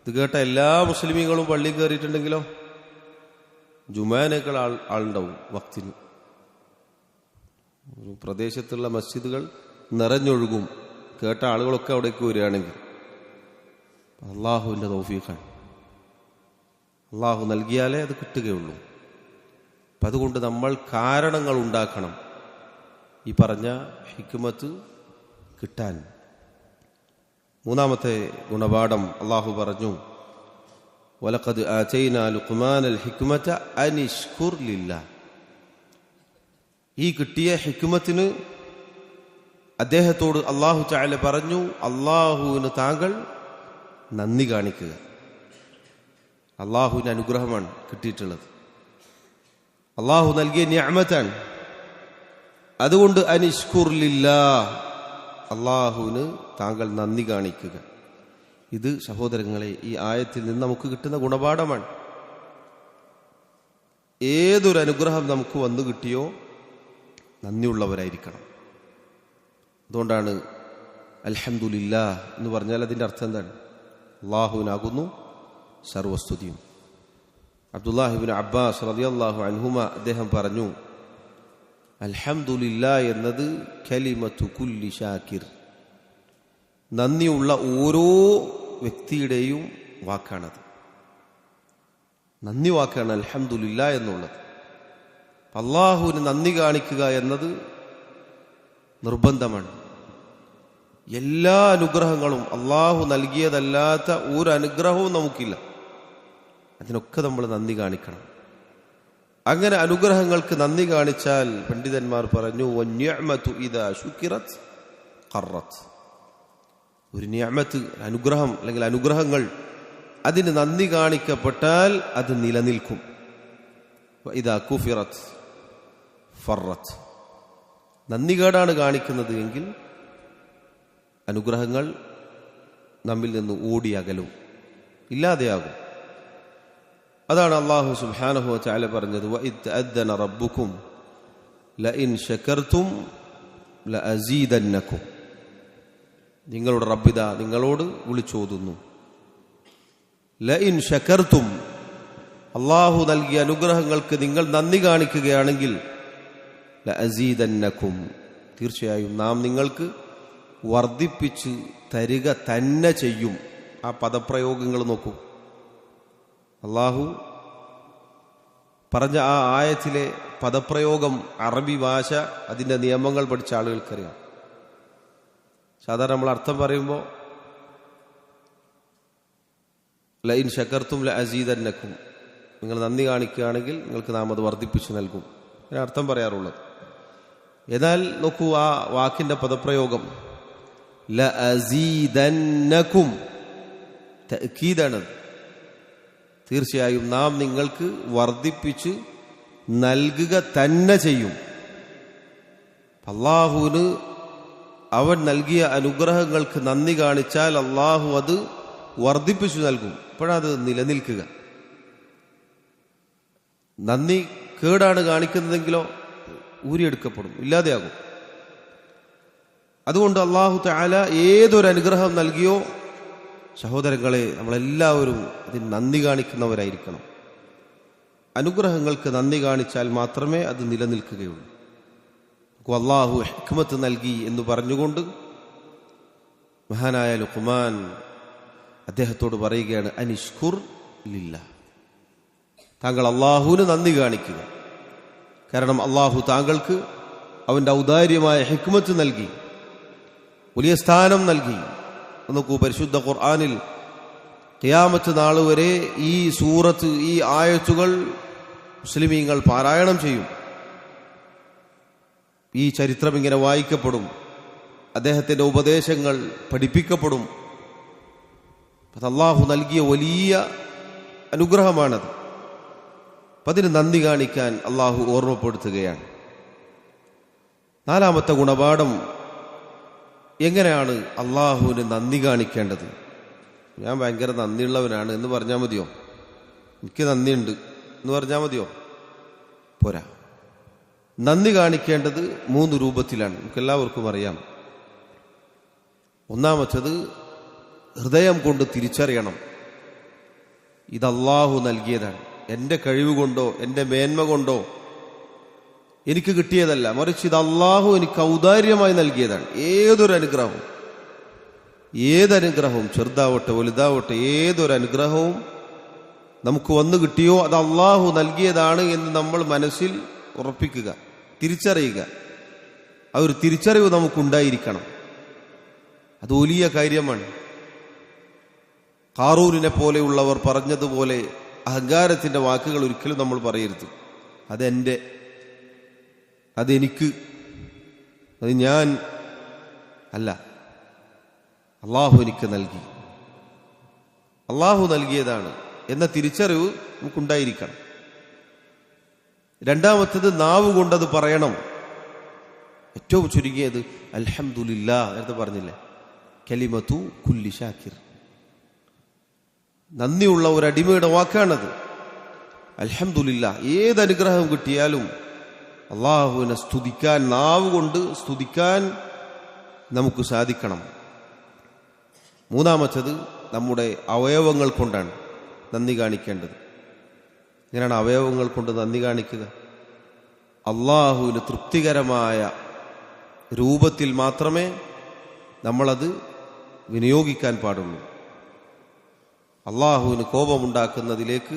ഇത് കേട്ട എല്ലാ മുസ്ലിമീങ്ങളും പള്ളിയിൽ കയറിയിട്ടുണ്ടെങ്കിലോ ജുമാനേക്കാൾ ആളുണ്ടാവും വക്തിന്. ഒരു പ്രദേശത്തുള്ള മസ്ജിദുകൾ നിറഞ്ഞൊഴുകും കേട്ട ആളുകളൊക്കെ അവിടേക്ക് വരികയാണെങ്കിൽ. അള്ളാഹുവിൻ്റെ തൗഫീഖാണ്. അള്ളാഹു നൽകിയാലേ അത് കിട്ടുകയുള്ളൂ. അപ്പം അതുകൊണ്ട് നമ്മൾ കാരണങ്ങൾ ഉണ്ടാക്കണം ഈ പറഞ്ഞ ഹിക്മത്ത് കിട്ടാൻ. മൂന്നാമത്തെ ഗുണപാഠം അള്ളാഹു പറഞ്ഞു, വലഖദ് ആതൈനാ ലുഖ്മാനൽ ഹിക്മത അനിഷ്കുർ ലില്ലാഹ്. ഈ കിട്ടിയ ഹിക്മത്തിന് അദ്ദേഹത്തോട് അള്ളാഹു തആല പറഞ്ഞു, അള്ളാഹുവിന് താങ്കൾ നന്ദി കാണിക്കുക. അള്ളാഹുവിൻ്റെ അനുഗ്രഹമാണ് കിട്ടിയിട്ടുള്ളത്, അള്ളാഹു നൽകിയ നിഅമത്താണ്. അതുകൊണ്ട് അനിഷ്കുർ ലില്ലാഹ്, അള്ളാഹുവിന് താങ്കൾ നന്ദി കാണിക്കുക. ഇത് സഹോദരങ്ങളെ ഈ ആയത്തിൽ നിന്ന് നമുക്ക് കിട്ടുന്ന ഗുണപാഠമാണ്. ഏതൊരു അനുഗ്രഹം നമുക്ക് വന്നു കിട്ടിയോ നന്ദിയുള്ളവരായിരിക്കണം. അതുകൊണ്ടാണ് അൽഹംദുലില്ലാഹ് എന്ന് പറഞ്ഞാൽ അതിൻ്റെ അർത്ഥം എന്താണ്? അള്ളാഹുവിനാകുന്നു സർവസ്തുതിയും. അബ്ദുല്ലാഹി ഇബ്നു അബ്ബാസ് റളിയല്ലാഹു അൻഹുമ അദ്ദേഹം പറഞ്ഞു, അൽഹംദുലില്ലാഹ് എന്നത് കലിമത്തു കുല്ലി ഷാക്കിർ, നന്ദിയുള്ള ഓരോ വ്യക്തിയുടെയും വാക്കാണത്. നന്ദി വാക്കാണ് അൽഹംദുലില്ലാഹ് എന്നുള്ളത്. അള്ളാഹുവിന് നന്ദി കാണിക്കുക എന്നത് നിർബന്ധമാണ്. എല്ലാ അനുഗ്രഹങ്ങളും അള്ളാഹു നൽകിയതല്ലാത്ത ഒരു അനുഗ്രഹവും നമുക്കില്ല. അതിനൊക്കെ നമ്മൾ നന്ദി കാണിക്കണം. അങ്ങനെ അനുഗ്രഹങ്ങൾക്ക് നന്ദി കാണിച്ചാൽ പണ്ഡിതന്മാർ പറഞ്ഞു, വന്നിഅമതു ഇദാ ശുകിറത് ഖറത്. ഒരു നിഅമത്ത്, അനുഗ്രഹം അല്ലെങ്കിൽ അനുഗ്രഹങ്ങൾ അതിന് നന്ദി കാണിക്കപ്പെട്ടാൽ അത് നിലനിൽക്കും. ഇദാ കുഫിറത്ത് ഫറത്ത്. നന്ദികേടാണ് കാണിക്കുന്നത് എങ്കിൽ അനുഗ്രഹങ്ങൾ നമ്മിൽ നിന്ന് ഓടി അകലും, ഇല്ലാതെയാകും. അതാണ് അല്ലാഹു സുബ്ഹാനഹു വ തആല പറഞ്ഞത്, വഇദ് തഅദ്ദന റബ്ബുക്കും ലഇൻ ശകർതും ലഅസീദന്നകും. നിങ്ങളുടെ റബ്ബിദ നിങ്ങളോട് വിളിച്ചോതുന്നു. ലഇൻ ശകർതും, അല്ലാഹു നൽകിയ അനുഗ്രഹങ്ങൾക്ക് നിങ്ങൾ നന്ദി കാണിക്കുകയാണെങ്കിൽ ലഅസീദന്നകും, തീർച്ചയായും നാം നിങ്ങൾക്ക് വർദ്ധിപ്പിച്ച് തരിക തന്നെ ചെയ്യും. ആ പദപ്രയോഗങ്ങൾ നോക്കൂ. അല്ലാഹു പറഞ്ഞ ആ ആയത്തിലെ പദപ്രയോഗം, അറബി ഭാഷ, അതിൻ്റെ നിയമങ്ങൾ പഠിച്ച ആളുകൾക്കറിയാം. സാധാരണ നമ്മൾ അർത്ഥം പറയുമ്പോൾ ലഇൻ ശകർതും ലഅസീദന്നകും, നിങ്ങൾ നന്ദി കാണിക്കുകയാണെങ്കിൽ നിങ്ങൾക്ക് നാം അത് വർദ്ധിപ്പിച്ചു നൽകും, അങ്ങനെ അർത്ഥം പറയാറുള്ളത്. എന്നാൽ നോക്കൂ, ആ വാക്കിൻ്റെ പദപ്രയോഗം ലഅസീദന്നകും, തഅക്കീദാണ്. തീർച്ചയായും നാം നിങ്ങൾക്ക് വർദ്ധിപ്പിച്ച് നൽകുക തന്നെ ചെയ്യും. അല്ലാഹുവിന് അവൻ നൽകിയ അനുഗ്രഹങ്ങൾക്ക് നന്ദി കാണിച്ചാൽ അല്ലാഹു അത് വർദ്ധിപ്പിച്ചു നൽകും. അപ്പോഴത് നിലനിൽക്കുക. നന്ദി കേടാണ് കാണിക്കുന്നതെങ്കിലോ ഊരിയെടുക്കപ്പെടും, ഇല്ലാതെയാകും. അതുകൊണ്ട് അല്ലാഹു തആല ഏതൊരു അനുഗ്രഹം നൽകിയോ സഹോദരങ്ങളെ, നമ്മളെല്ലാവരും അതിന് നന്ദി കാണിക്കുന്നവരായിരിക്കണം. അനുഗ്രഹങ്ങൾക്ക് നന്ദി കാണിച്ചാൽ മാത്രമേ അത് നിലനിൽക്കുകയുള്ളൂ. അല്ലാഹു ഹിക്മത്ത് നൽകി എന്ന് പറഞ്ഞുകൊണ്ട് മഹാനായ ലുഖ്മാൻ അദ്ദേഹത്തോട് പറയുകയാണ്, അനിഷ്കുർ ലില്ലാഹ്, താങ്കൾ അല്ലാഹുവിന് നന്ദി കാണിക്കുക. കാരണം അല്ലാഹു താങ്കൾക്ക് അവൻ്റെ ഔദാര്യമായ ഹിക്മത്ത് നൽകി, വലിയ സ്ഥാനം നൽകി. നോക്കൂ, പരിശുദ്ധ ഖുർആനിൽ ഖിയാമത്ത് നാൾ വരെ ഈ സൂറത്ത്, ഈ ആയത്തുകൾ മുസ്ലിമീങ്ങൾ പാരായണം ചെയ്യും. ഈ ചരിത്രം ഇങ്ങനെ വായിക്കപ്പെടും, അദ്ദേഹത്തിൻ്റെ ഉപദേശങ്ങൾ പഠിപ്പിക്കപ്പെടും. അത് അല്ലാഹു നൽകിയ വലിയ അനുഗ്രഹമാണത്. അപ്പം അതിന് നന്ദി കാണിക്കാൻ അല്ലാഹു ഓർമ്മപ്പെടുത്തുകയാണ്. നാലാമത്തെ ഗുണപാഠം, എങ്ങനെയാണ് അല്ലാഹുവിന് നന്ദി കാണിക്കേണ്ടത്? ഞാൻ ഭയങ്കര നന്ദിയുള്ളവനാണ് എന്ന് പറഞ്ഞാൽ മതിയോ? എനിക്ക് നന്ദിയുണ്ട് എന്ന് പറഞ്ഞാൽ മതിയോ? പോരാ. നന്ദി കാണിക്കേണ്ടത് 3 രൂപത്തിലാണ്, നമുക്കെല്ലാവർക്കും അറിയാം. ഒന്നാമത്തത്, ഹൃദയം കൊണ്ട് തിരിച്ചറിയണം, ഇത് അല്ലാഹു നൽകിയതാണ്, എൻ്റെ കഴിവ് കൊണ്ടോ എൻ്റെ മേന്മ കൊണ്ടോ എനിക്ക് കിട്ടിയതല്ല, മറിച്ച് ഇത് അല്ലാഹു എനിക്ക് ഔദാര്യമായി നൽകിയതാണ്. ഏതനുഗ്രഹവും ചെറുതാവട്ടെ വലുതാവട്ടെ, ഏതൊരനുഗ്രഹവും നമുക്ക് വന്നു കിട്ടിയോ അത് അല്ലാഹു നൽകിയതാണ് എന്ന് നമ്മൾ മനസ്സിൽ ഉറപ്പിക്കുക, തിരിച്ചറിയുക. ആ ഒരു തിരിച്ചറിവ് നമുക്കുണ്ടായിരിക്കണം. അത് വലിയ കാര്യമാണ്. ഖാറൂനിനെ പോലെയുള്ളവർ പറഞ്ഞതുപോലെ അഹങ്കാരത്തിൻ്റെ വാക്കുകൾ ഒരിക്കലും നമ്മൾ പറയരുത്. അതെൻ്റെ, അതെനിക്ക്, അത് ഞാൻ അല്ല, അല്ലാഹു എനിക്ക് നൽകി, അല്ലാഹു നൽകിയതാണ് എന്ന തിരിച്ചറിവ് നമുക്കുണ്ടായിരിക്കണം. രണ്ടാമത്തേത്, നാവ് കൊണ്ടത് പറയണം. ഏറ്റവും ചുരുങ്ങിയത് അൽഹംദുലില്ലാഹ്, നേരത്തെ പറഞ്ഞില്ലേ, കലിമത്തു കുല്ലി ഷാക്കിർ, നന്ദിയുള്ള ഒരു അടിമയുടെ വാക്കാണത്. അൽഹംദുലില്ലാഹ്, ഏതനുഗ്രഹം കിട്ടിയാലും അല്ലാഹുവിനെ സ്തുതിക്കാൻ, നാവ് കൊണ്ട് സ്തുതിക്കാൻ നമുക്ക് സാധിക്കണം. മൂന്നാമത്തേത്, നമ്മുടെ അവയവങ്ങൾ കൊണ്ടാണ് നന്ദി കാണിക്കേണ്ടത്. ഇങ്ങനെയാണ് അവയവങ്ങൾ കൊണ്ട് നന്ദി കാണിക്കുക. അല്ലാഹുവിന് തൃപ്തികരമായ രൂപത്തിൽ മാത്രമേ നമ്മളത് വിനിയോഗിക്കാൻ പാടുള്ളൂ. അല്ലാഹുവിന് കോപമുണ്ടാക്കുന്നതിലേക്ക്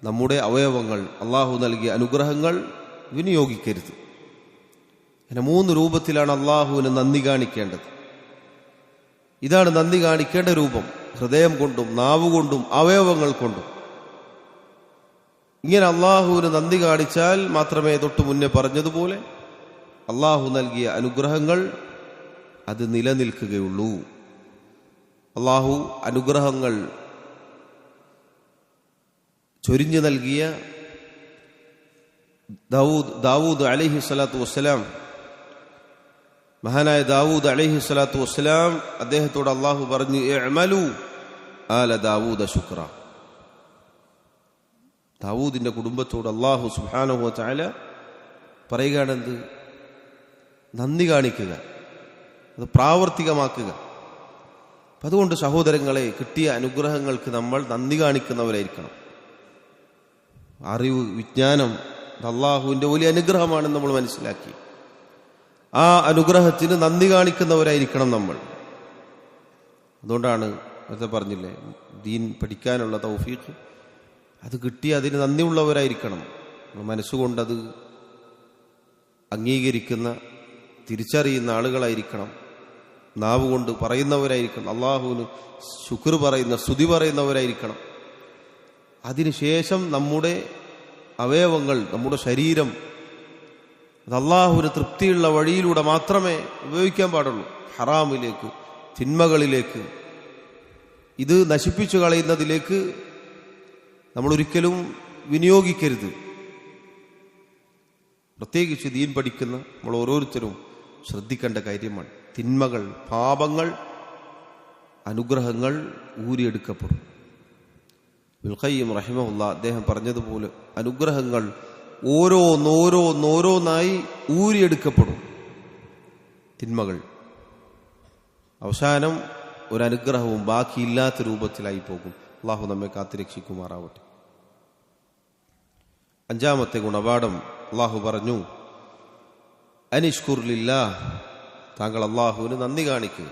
നമ്മുടെ അവയവങ്ങൾ, അല്ലാഹു നൽകിയ അനുഗ്രഹങ്ങൾ വിനിയോഗിക്കരുത്. അങ്ങനെ 3 രൂപത്തിലാണ് അല്ലാഹുവിന് നന്ദി കാണിക്കേണ്ടത്. ഇതാണ് നന്ദി കാണിക്കേണ്ട രൂപം, ഹൃദയം കൊണ്ടും നാവുകൊണ്ടും അവയവങ്ങൾ കൊണ്ടും. ഇങ്ങനെ അല്ലാഹുവിന് നന്ദി കാണിച്ചാൽ മാത്രമേ തൊട്ടു മുന്നേ പറഞ്ഞതുപോലെ അല്ലാഹു നൽകിയ അനുഗ്രഹങ്ങൾ അത് നിലനിൽക്കുകയുള്ളൂ. അല്ലാഹു അനുഗ്രഹങ്ങൾ ചൊരിഞ്ഞു നൽകിയ ദാവൂദ് അലൈഹി സ്വലാത്തു വസ്സലാം, മഹാനായ ദാവൂദ് അലൈഹി സ്വലാത്തു വസ്സലാം അദ്ദേഹത്തോട് അള്ളാഹു പറഞ്ഞു, ഇഅ്മലു ആല ദാവൂദ ശുക്ര. ദാവൂദിന്റെ കുടുംബത്തോട് അള്ളാഹു സുബ്ഹാനഹു വ തആല പറയുകയാണെന്ത്? നന്ദി കാണിക്കുക, അത് പ്രാവർത്തികമാക്കുക. അതുകൊണ്ട് സഹോദരങ്ങളെ, കിട്ടിയ അനുഗ്രഹങ്ങൾക്ക് നമ്മൾ നന്ദി കാണിക്കുന്നവരായിരിക്കണം. അറിവ്, വിജ്ഞാനം അള്ളാഹുവിൻ്റെ വലിയ അനുഗ്രഹമാണെന്ന് നമ്മൾ മനസ്സിലാക്കി ആ അനുഗ്രഹത്തിന് നന്ദി കാണിക്കുന്നവരായിരിക്കണം നമ്മൾ. അതുകൊണ്ടാണ് നേരത്തെ പറഞ്ഞില്ലേ, ദീൻ പഠിക്കാനുള്ള തൗഫീഖ് അത് കിട്ടി അതിന് നന്ദിയുള്ളവരായിരിക്കണം. മനസ്സുകൊണ്ടത് അംഗീകരിക്കുന്ന, തിരിച്ചറിയുന്ന ആളുകളായിരിക്കണം. നാവ് കൊണ്ട് പറയുന്നവരായിരിക്കണം. അള്ളാഹുവിന് ശുക്ർ പറയുന്ന, സ്തുതി പറയുന്നവരായിരിക്കണം. അതിനുശേഷം നമ്മുടെ അവയവങ്ങൾ, നമ്മുടെ ശരീരം അത് അള്ളാഹുവിന് തൃപ്തിയുള്ള വഴിയിലൂടെ മാത്രമേ ഉപയോഗിക്കാൻ പാടുള്ളൂ. ഹറാമിലേക്ക്, തിന്മകളിലേക്ക്, ഇത് നശിപ്പിച്ചു കളയുന്നതിലേക്ക് നമ്മൾ ഒരിക്കലും വിനിയോഗിക്കരുത്. പ്രത്യേകിച്ച് ദീൻ പഠിക്കുന്ന നമ്മൾ ഓരോരുത്തരും ശ്രദ്ധിക്കേണ്ട കാര്യമാണ്. തിന്മകൾ, പാപങ്ങൾ, അനുഗ്രഹങ്ങൾ ഊരിയെടുക്കപ്പെടും. ഇബ്നുൽ ഖയ്യിം റഹിമഹുല്ലാ അദ്ദേഹം പറഞ്ഞതുപോലെ അനുഗ്രഹങ്ങൾ ഓരോന്നോരോന്നായി ഊരിയെടുക്കപ്പെടും. തിന്മകൾ അവസാനം ഒരനുഗ്രഹവും ബാക്കിയില്ലാത്ത രൂപത്തിലായി പോകും. അള്ളാഹു നമ്മെ കാത്തുരക്ഷിക്കുമാറാവട്ടെ. അഞ്ചാമത്തെ ഗുണപാഠം അള്ളാഹു പറഞ്ഞു, അനിഷ്കുർ ലില്ലാഹ്, താങ്കൾ അള്ളാഹുവിന് നന്ദി കാണിക്കുക.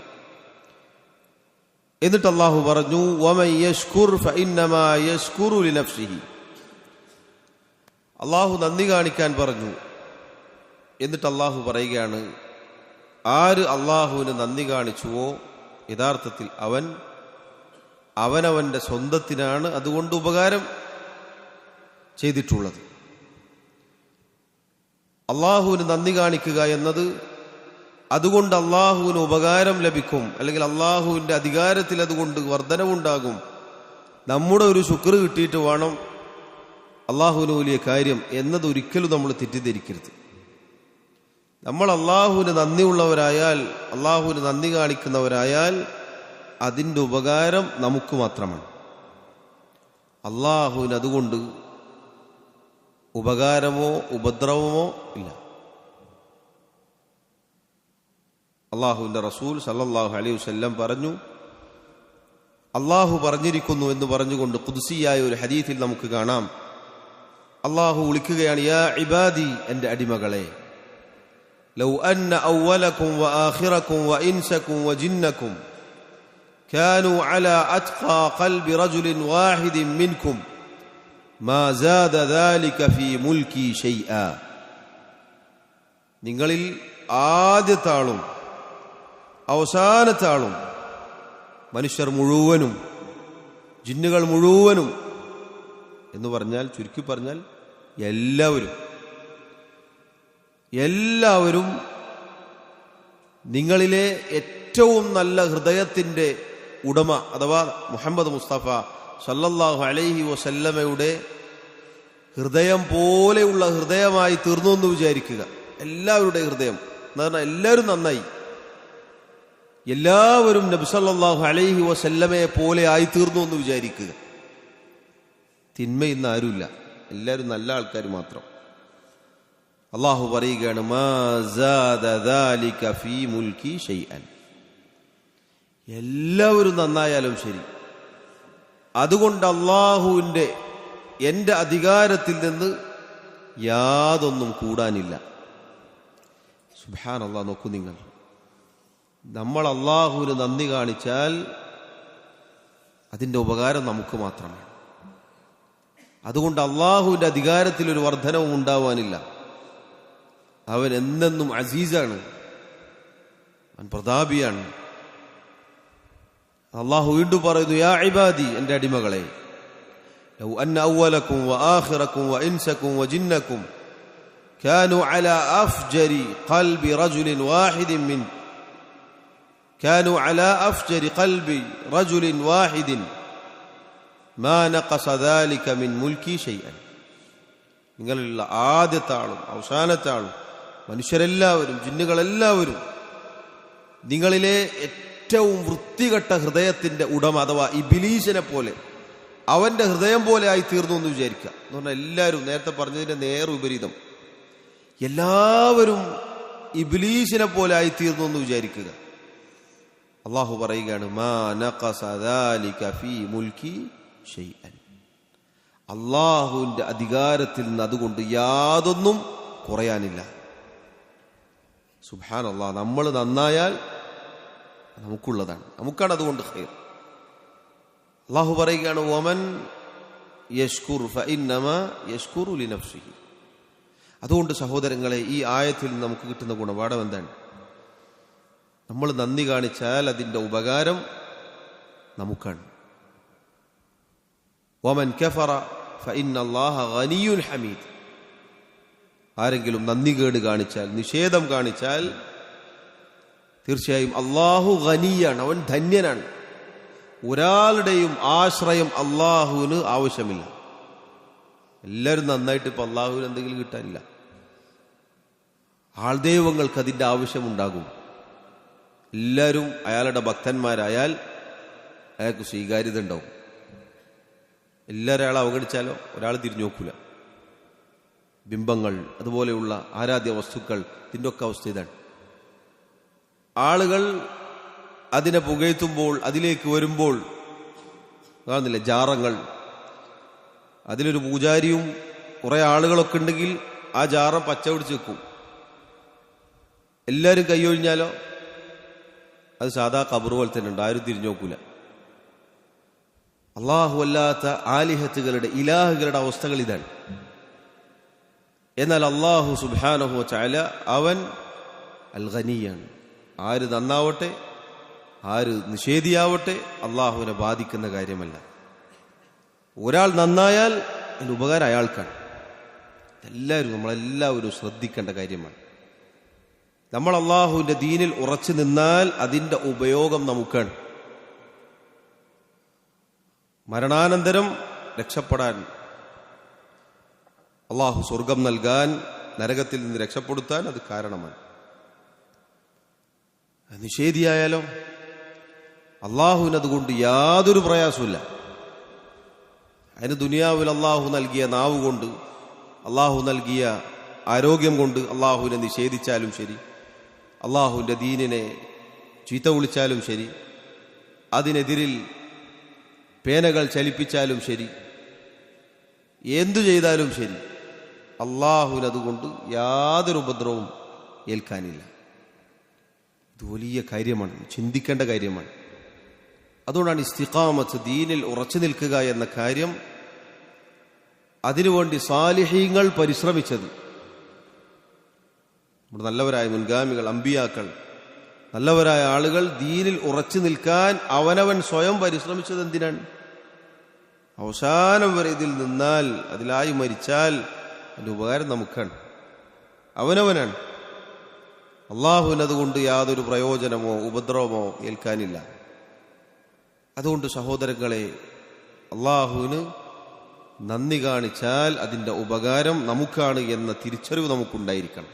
എന്നിട്ട് അള്ളാഹു പറഞ്ഞു, വമൻ യശ്കുർ ഫഇന്നമാ യശ്കുറു ലിനഫ്സിഹി. അള്ളാഹു നന്ദി കാണിക്കാൻ പറഞ്ഞു. എന്നിട്ട് അള്ളാഹു പറയുകയാണ്, ആര് അള്ളാഹുവിന് നന്ദി കാണിച്ചുവോ യഥാർത്ഥത്തിൽ അവനവന്റെ സ്വന്തത്തിനാണ് അതുകൊണ്ട് ഉപകാരം ചെയ്തിട്ടുള്ളത്. അള്ളാഹുവിന് നന്ദി കാണിക്കുക എന്നത് അതുകൊണ്ട് അള്ളാഹുവിന് ഉപകാരം ലഭിക്കും, അല്ലെങ്കിൽ അള്ളാഹുവിന്റെ അധികാരത്തിൽ അതുകൊണ്ട് വർധനവുണ്ടാകും. നമ്മുടെ ഒരു ശുക്ർ കിട്ടിയിട്ട് വേണം അള്ളാഹുവിന് വലിയ കാര്യം എന്നത് ഒരിക്കലും നമ്മൾ തെറ്റിദ്ധരിക്കരുത്. നമ്മൾ അള്ളാഹുവിന് നന്ദിയുള്ളവരായാൽ, അള്ളാഹുവിന് നന്ദി കാണിക്കുന്നവരായാൽ അതിൻ്റെ ഉപകാരം നമുക്ക് മാത്രമാണ്. അള്ളാഹുവിന് അതുകൊണ്ട് ഉപകാരമോ ഉപദ്രവമോ ഇല്ല. അള്ളാഹുവിന്റെ റസൂൽ സല്ലല്ലാഹു അലൈഹി വസല്ലം പറഞ്ഞു, അള്ളാഹു പറഞ്ഞിരിക്കുന്നു എന്ന് പറഞ്ഞുകൊണ്ട് ഖുദ്സിയായ ഒരു ഹദീസിൽ നമുക്ക് കാണാം, അള്ളാഹു വിളിക്കുകയാണ്, യാ ഇബാദി, എൻ്റെ അടിമകളെ, ലൗ അന്ന അവ്വലകും വആഖിറകും വഇൻസകും വജിന്നകും കാനൂ അലാ അത്ഖാ ഖൽബി റജുലിൻ വാഹിദിൻ മിൻകും മാ സാദ ദാലിക ഫീ മുൽക്കി ഷൈആ. നിങ്ങളിൽ ആദ്യത്തെ ആളും അവസാനത്തെ ആളും, മനുഷ്യർ മുഴുവനും ജിന്നുകൾ മുഴുവനും എന്ന് പറഞ്ഞാൽ, ചുരുക്കി പറഞ്ഞാൽ എല്ലാവരും നിങ്ങളിലെ ഏറ്റവും നല്ല ഹൃദയത്തിന്റെ ഉടമ അഥവാ മുഹമ്മദ് മുസ്തഫ സല്ലല്ലാഹു അലൈഹി വസല്ലമയുടെ ഹൃദയം പോലെയുള്ള ഹൃദയമായി തീർന്നു എന്ന് വിചാരിക്കുക. എല്ലാവരുടെ ഹൃദയം എന്ന് പറഞ്ഞാൽ എല്ലാവരും നന്നായി, എല്ലാവരും നബി സല്ലല്ലാഹു അലൈഹി വസല്ലമയെ പോലെ ആയി തീർന്നു എന്ന് വിചാരിക്കുക. തിന്മയിന്ന് ആരുമില്ല, എല്ലാവരും നല്ല ആൾക്കാർ മാത്രം. അള്ളാഹു പറയുകയാണ്, മാ സാദ ദാലിക ഫീ മുൽക്കി ഷൈഅൻ. എല്ലാവരും നന്നായാലും ശരി, അതുകൊണ്ട് അള്ളാഹുവിൻ്റെ എൻ്റെ അധികാരത്തിൽ നിന്ന് യാതൊന്നും കൂടാനില്ല. സുബ്ഹാനല്ലാഹ്, നോക്കൂ നിങ്ങൾ, നമ്മൾ അള്ളാഹുവിന് നന്ദി കാണിച്ചാൽ അതിൻ്റെ ഉപകാരം നമുക്ക് മാത്രമാണ്. അതുകൊണ്ട് അള്ളാഹുവിൻ്റെ അധികാരത്തിൽ ഒരു വർധനവും ഉണ്ടാവാനില്ല. അവൻ എന്നെന്നും അസീസാണ്, അവൻ പ്രതാപിയാണ്. അള്ളാഹു വീണ്ടും പറയുന്നു, യാ ഇബാദി, എൻ്റെ അടിമകളെ, ലൗ അന്ന അവ്വലകും വആഖിറകും വഇൻസകും വജിന്നകും കാനൂ അലാ അഫ്ജരി ഖൽബി റജുലിൻ വാഹിദിൻ മിൻ كانوا على أفجر قلب رجل واحد ما نقص ذلك من ملكي شيئا. നിങ്ങളിലുള്ള ആദ്യത്തെ ആളും അവസാനത്തെ ആളും മനുഷ്യരെല്ലാവരും ജിന്നുകളെല്ലാവരും നിങ്ങളിലെ ഏറ്റവും വൃത്തികെട്ട ഹൃദയത്തിന്റെ ഉടമ അഥവാ ഇബ്ലീസിനെ പോലെ അവന്റെ ഹൃദയം പോലെ ആയി തീർന്നു എന്ന് വിചാരിക്കുക. എന്ന് പറഞ്ഞാൽ എല്ലാവരും നേരത്തെ പറഞ്ഞതിന്റെ നേർ വിപരീതം, എല്ലാവരും ഇബ്ലീസിനെ പോലെ ആയി തീർന്നു എന്ന് വിചാരിക്കുക. അള്ളാഹു പറയുകയാണ്, മാ നഖസ ദാലിക ഫീ മുൽക്കി ശൈഅൻ. അള്ളാഹുവിന്റെ അധികാരത്തിൽ നിന്ന് അതുകൊണ്ട് യാതൊന്നും കുറയാനില്ല. സുബ്ഹാനല്ലാഹ്. നമ്മൾ നന്നായാൽ നമുക്കുള്ളതാണ്, നമുക്കാണ് അതുകൊണ്ട് ഖൈർ. അള്ളാഹു പറയുകയാണ്, വമൻ യശ്കുർ ഫഇന്നമാ യശ്കുറു ലിനഫ്സിഹി. അതുകൊണ്ട് സഹോദരങ്ങളെ, ഈ ആയത്തിൽ നമുക്ക് കിട്ടുന്ന ഗുണപാഠം എന്താണ്? നമ്മൾ നന്ദി കാണിച്ചാൽ അതിൻ്റെ ഉപകാരം നമുക്കാണ്. വമൻ കഫറ ഫഇന്നല്ലാഹ ഗനിയ്യുൻ ഹമീദ്. ആരെങ്കിലും നന്ദികേട് കാണിച്ചാൽ, നിഷേധം കാണിച്ചാൽ, തീർച്ചയായും അള്ളാഹു ഗനിയാണ്, അവൻ ധന്യനാണ്. ഒരാളുടെയും ആശ്രയം അള്ളാഹുവിന് ആവശ്യമില്ല. എല്ലാവരും നന്നായിട്ട് ഇപ്പം അള്ളാഹുവിന് എന്തെങ്കിലും കിട്ടാനില്ല. ആൾദൈവങ്ങൾക്ക് അതിൻ്റെ ആവശ്യമുണ്ടാകും. എല്ലാവരും അയാളുടെ ഭക്തന്മാരായാൽ അയാൾക്ക് സ്വീകാര്യത ഉണ്ടാവും. എല്ലാവരും അയാളെ അവഗണിച്ചാലോ ഒരാൾ തിരിഞ്ഞു നോക്കൂല. ബിംബങ്ങൾ, അതുപോലെയുള്ള ആരാധ്യ വസ്തുക്കൾ, ഇതിൻ്റെ ഒക്കെ അവസ്ഥ ഇതാണ്. ആളുകൾ അതിനെ പുകഴ്ത്തുമ്പോൾ, അതിലേക്ക് വരുമ്പോൾ കാണുന്നില്ല ജാറങ്ങൾ, അതിലൊരു പൂജാരിയും കുറെ ആളുകളൊക്കെ ഉണ്ടെങ്കിൽ ആ ജാറം പച്ച പിടിച്ച് വെക്കും. എല്ലാവരും കൈയൊഴിഞ്ഞാലോ അത് സാധാ ഖബർ പോലെ തന്നെ ഉണ്ട്, ആരും തിരിഞ്ഞു നോക്കൂല. അള്ളാഹു അല്ലാത്ത ആലിഹത്തുകളുടെ, ഇലാഹുകളുടെ അവസ്ഥകൾ ഇതാണ്. എന്നാൽ അള്ളാഹു സുബ്ഹാനഹു വ തആല അവൻ അൽ ഗനിയാണ്. ആര് നന്നാവട്ടെ, ആര് നിഷേധിയാവട്ടെ, അള്ളാഹുവിനെ ബാധിക്കുന്ന കാര്യമല്ല. ഒരാൾ നന്നായാൽ അതിൻ്റെ ഉപകാരം അയാൾക്കാണ്. നമ്മളെല്ലാവരും ശ്രദ്ധിക്കേണ്ട കാര്യമാണ്. നമ്മൾ അള്ളാഹുവിന്റെ ദീനിൽ ഉറച്ചു നിന്നാൽ അതിൻ്റെ ഉപയോഗം നമുക്കാണ്. മരണാനന്തരം രക്ഷപ്പെടാൻ, അള്ളാഹു സ്വർഗം നൽകാൻ, നരകത്തിൽ നിന്ന് രക്ഷപ്പെടുത്താൻ അത് കാരണമാണ്. നിഷേധിയായാലോ അള്ളാഹുവിനതുകൊണ്ട് യാതൊരു പ്രയാസമില്ല. അതിന് ദുനിയാവിൽ അള്ളാഹു നൽകിയ നാവ് കൊണ്ട്, അള്ളാഹു നൽകിയ ആരോഗ്യം കൊണ്ട് അള്ളാഹുവിനെ നിഷേധിച്ചാലും ശരി, അള്ളാഹുവിൻ്റെ ദീനിനെ ചീത്ത വിളിച്ചാലും ശരി, അതിനെതിരിൽ പേനകൾ ചലിപ്പിച്ചാലും ശരി, എന്തു ചെയ്താലും ശരി, അള്ളാഹുവിനതുകൊണ്ട് യാതൊരു ഉപദ്രവവും ഏൽക്കാനില്ല. ഇത് വലിയ കാര്യമാണ്, ചിന്തിക്കേണ്ട കാര്യമാണ്. അതുകൊണ്ടാണ് ഇസ്തിഖാമത്ത്, ദീനിൽ ഉറച്ചു നിൽക്കുക എന്ന കാര്യം, അതിനുവേണ്ടി സാലിഹീങ്ങൾ പരിശ്രമിച്ചത്. നമ്മുടെ നല്ലവരായ മുൻഗാമികൾ, അമ്പിയാക്കൾ, നല്ലവരായ ആളുകൾ ദീനിൽ ഉറച്ചു നിൽക്കാൻ അവനവൻ സ്വയം പരിശ്രമിച്ചത് എന്തിനാണ്? അവസാനം വരെ ഇതിൽ നിന്നാൽ, അതിലായി മരിച്ചാൽ അതിൻ്റെ ഉപകാരം നമുക്കാണ്, അവനവനാണ്. അള്ളാഹുവിനതുകൊണ്ട് യാതൊരു പ്രയോജനമോ ഉപദ്രവമോ ഏൽക്കാനില്ല. അതുകൊണ്ട് സഹോദരങ്ങളെ, അള്ളാഹുവിന് നന്ദി കാണിച്ചാൽ അതിൻ്റെ ഉപകാരം നമുക്കാണ് എന്ന തിരിച്ചറിവ് നമുക്കുണ്ടായിരിക്കണം.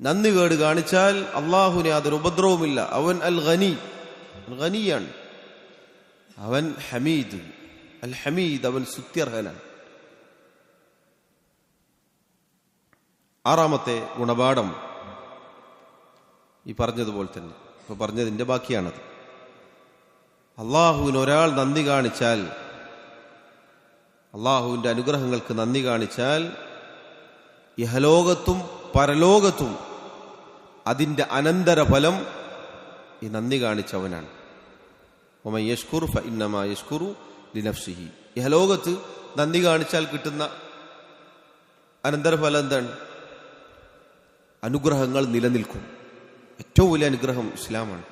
നന്ദി കേട് കാണിച്ചാൽ അള്ളാഹുവിന് യാതൊരു ഉപദ്രവമില്ല. അവൻ അൽ ഗനിയാണ്, അവൻ ഹമീദ്, അൽ ഹമീദ്, അവൻ സ്തുത്യർഹനാണ്. ആറാമത്തെ ഗുണപാഠം ഈ പറഞ്ഞതുപോലെ തന്നെ, ഇപ്പൊ പറഞ്ഞതിൻ്റെ ബാക്കിയാണത്. അള്ളാഹുവിന് ഒരാൾ നന്ദി കാണിച്ചാൽ, അള്ളാഹുവിൻ്റെ അനുഗ്രഹങ്ങൾക്ക് നന്ദി കാണിച്ചാൽ, ഇഹലോകത്തും പരലോകത്തും അതിൻ്റെ അനന്തരഫലം ഈ നന്ദി കാണിച്ചവനാണ്. വമൻ യശ്കുർ ഫഇന്നമാ യശ്കുറു ലിനഫ്സിഹി. ഇഹലോകത്ത് നന്ദി കാണിച്ചാൽ കിട്ടുന്ന അനന്തരഫലം എന്താണ്? അനുഗ്രഹങ്ങൾ നിലനിൽക്കും. ഏറ്റവും വലിയ അനുഗ്രഹം ഇസ്ലാമാണ്.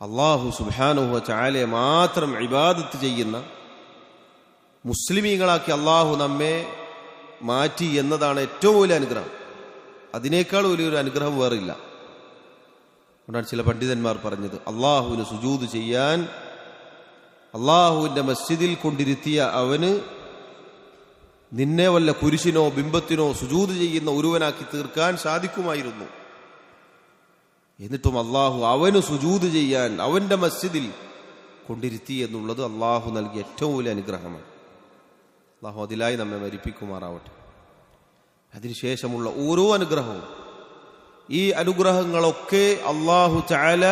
അള്ളാഹു സുബ്ഹാനഹു വ തആലയെ മാത്രം ഇബാദത്ത് ചെയ്യുന്ന മുസ്ലിമീങ്ങളാക്കി അള്ളാഹു നമ്മെ മാറ്റി എന്നതാണ് ഏറ്റവും വലിയ അനുഗ്രഹം. അതിനേക്കാൾ വലിയൊരു അനുഗ്രഹം വേറില്ല. അതുകൊണ്ടാണ് ചില പണ്ഡിതന്മാർ പറഞ്ഞത്, അള്ളാഹുവിന് സുജൂദ് ചെയ്യാൻ അള്ളാഹുവിൻ്റെ മസ്ജിദിൽ കൊണ്ടിരുത്തിയ അവന് നിന്നെ വല്ല കുരിശിനോ ബിംബത്തിനോ സുജൂദ് ചെയ്യുന്ന ഒരുവനാക്കി തീർക്കാൻ സാധിക്കുമായിരുന്നു. എന്നിട്ടും അള്ളാഹു അവന് സുജൂദ് ചെയ്യാൻ അവന്റെ മസ്ജിദിൽ കൊണ്ടിരുത്തി എന്നുള്ളത് അള്ളാഹു നൽകിയ ഏറ്റവും വലിയ അനുഗ്രഹമാണ്. അള്ളാഹു അതിലായി നമ്മെ മരിപ്പിക്കുമാറാവട്ടെ. അതിനുശേഷമുള്ള ഓരോ അനുഗ്രഹവും, ഈ അനുഗ്രഹങ്ങളൊക്കെ അള്ളാഹു തആല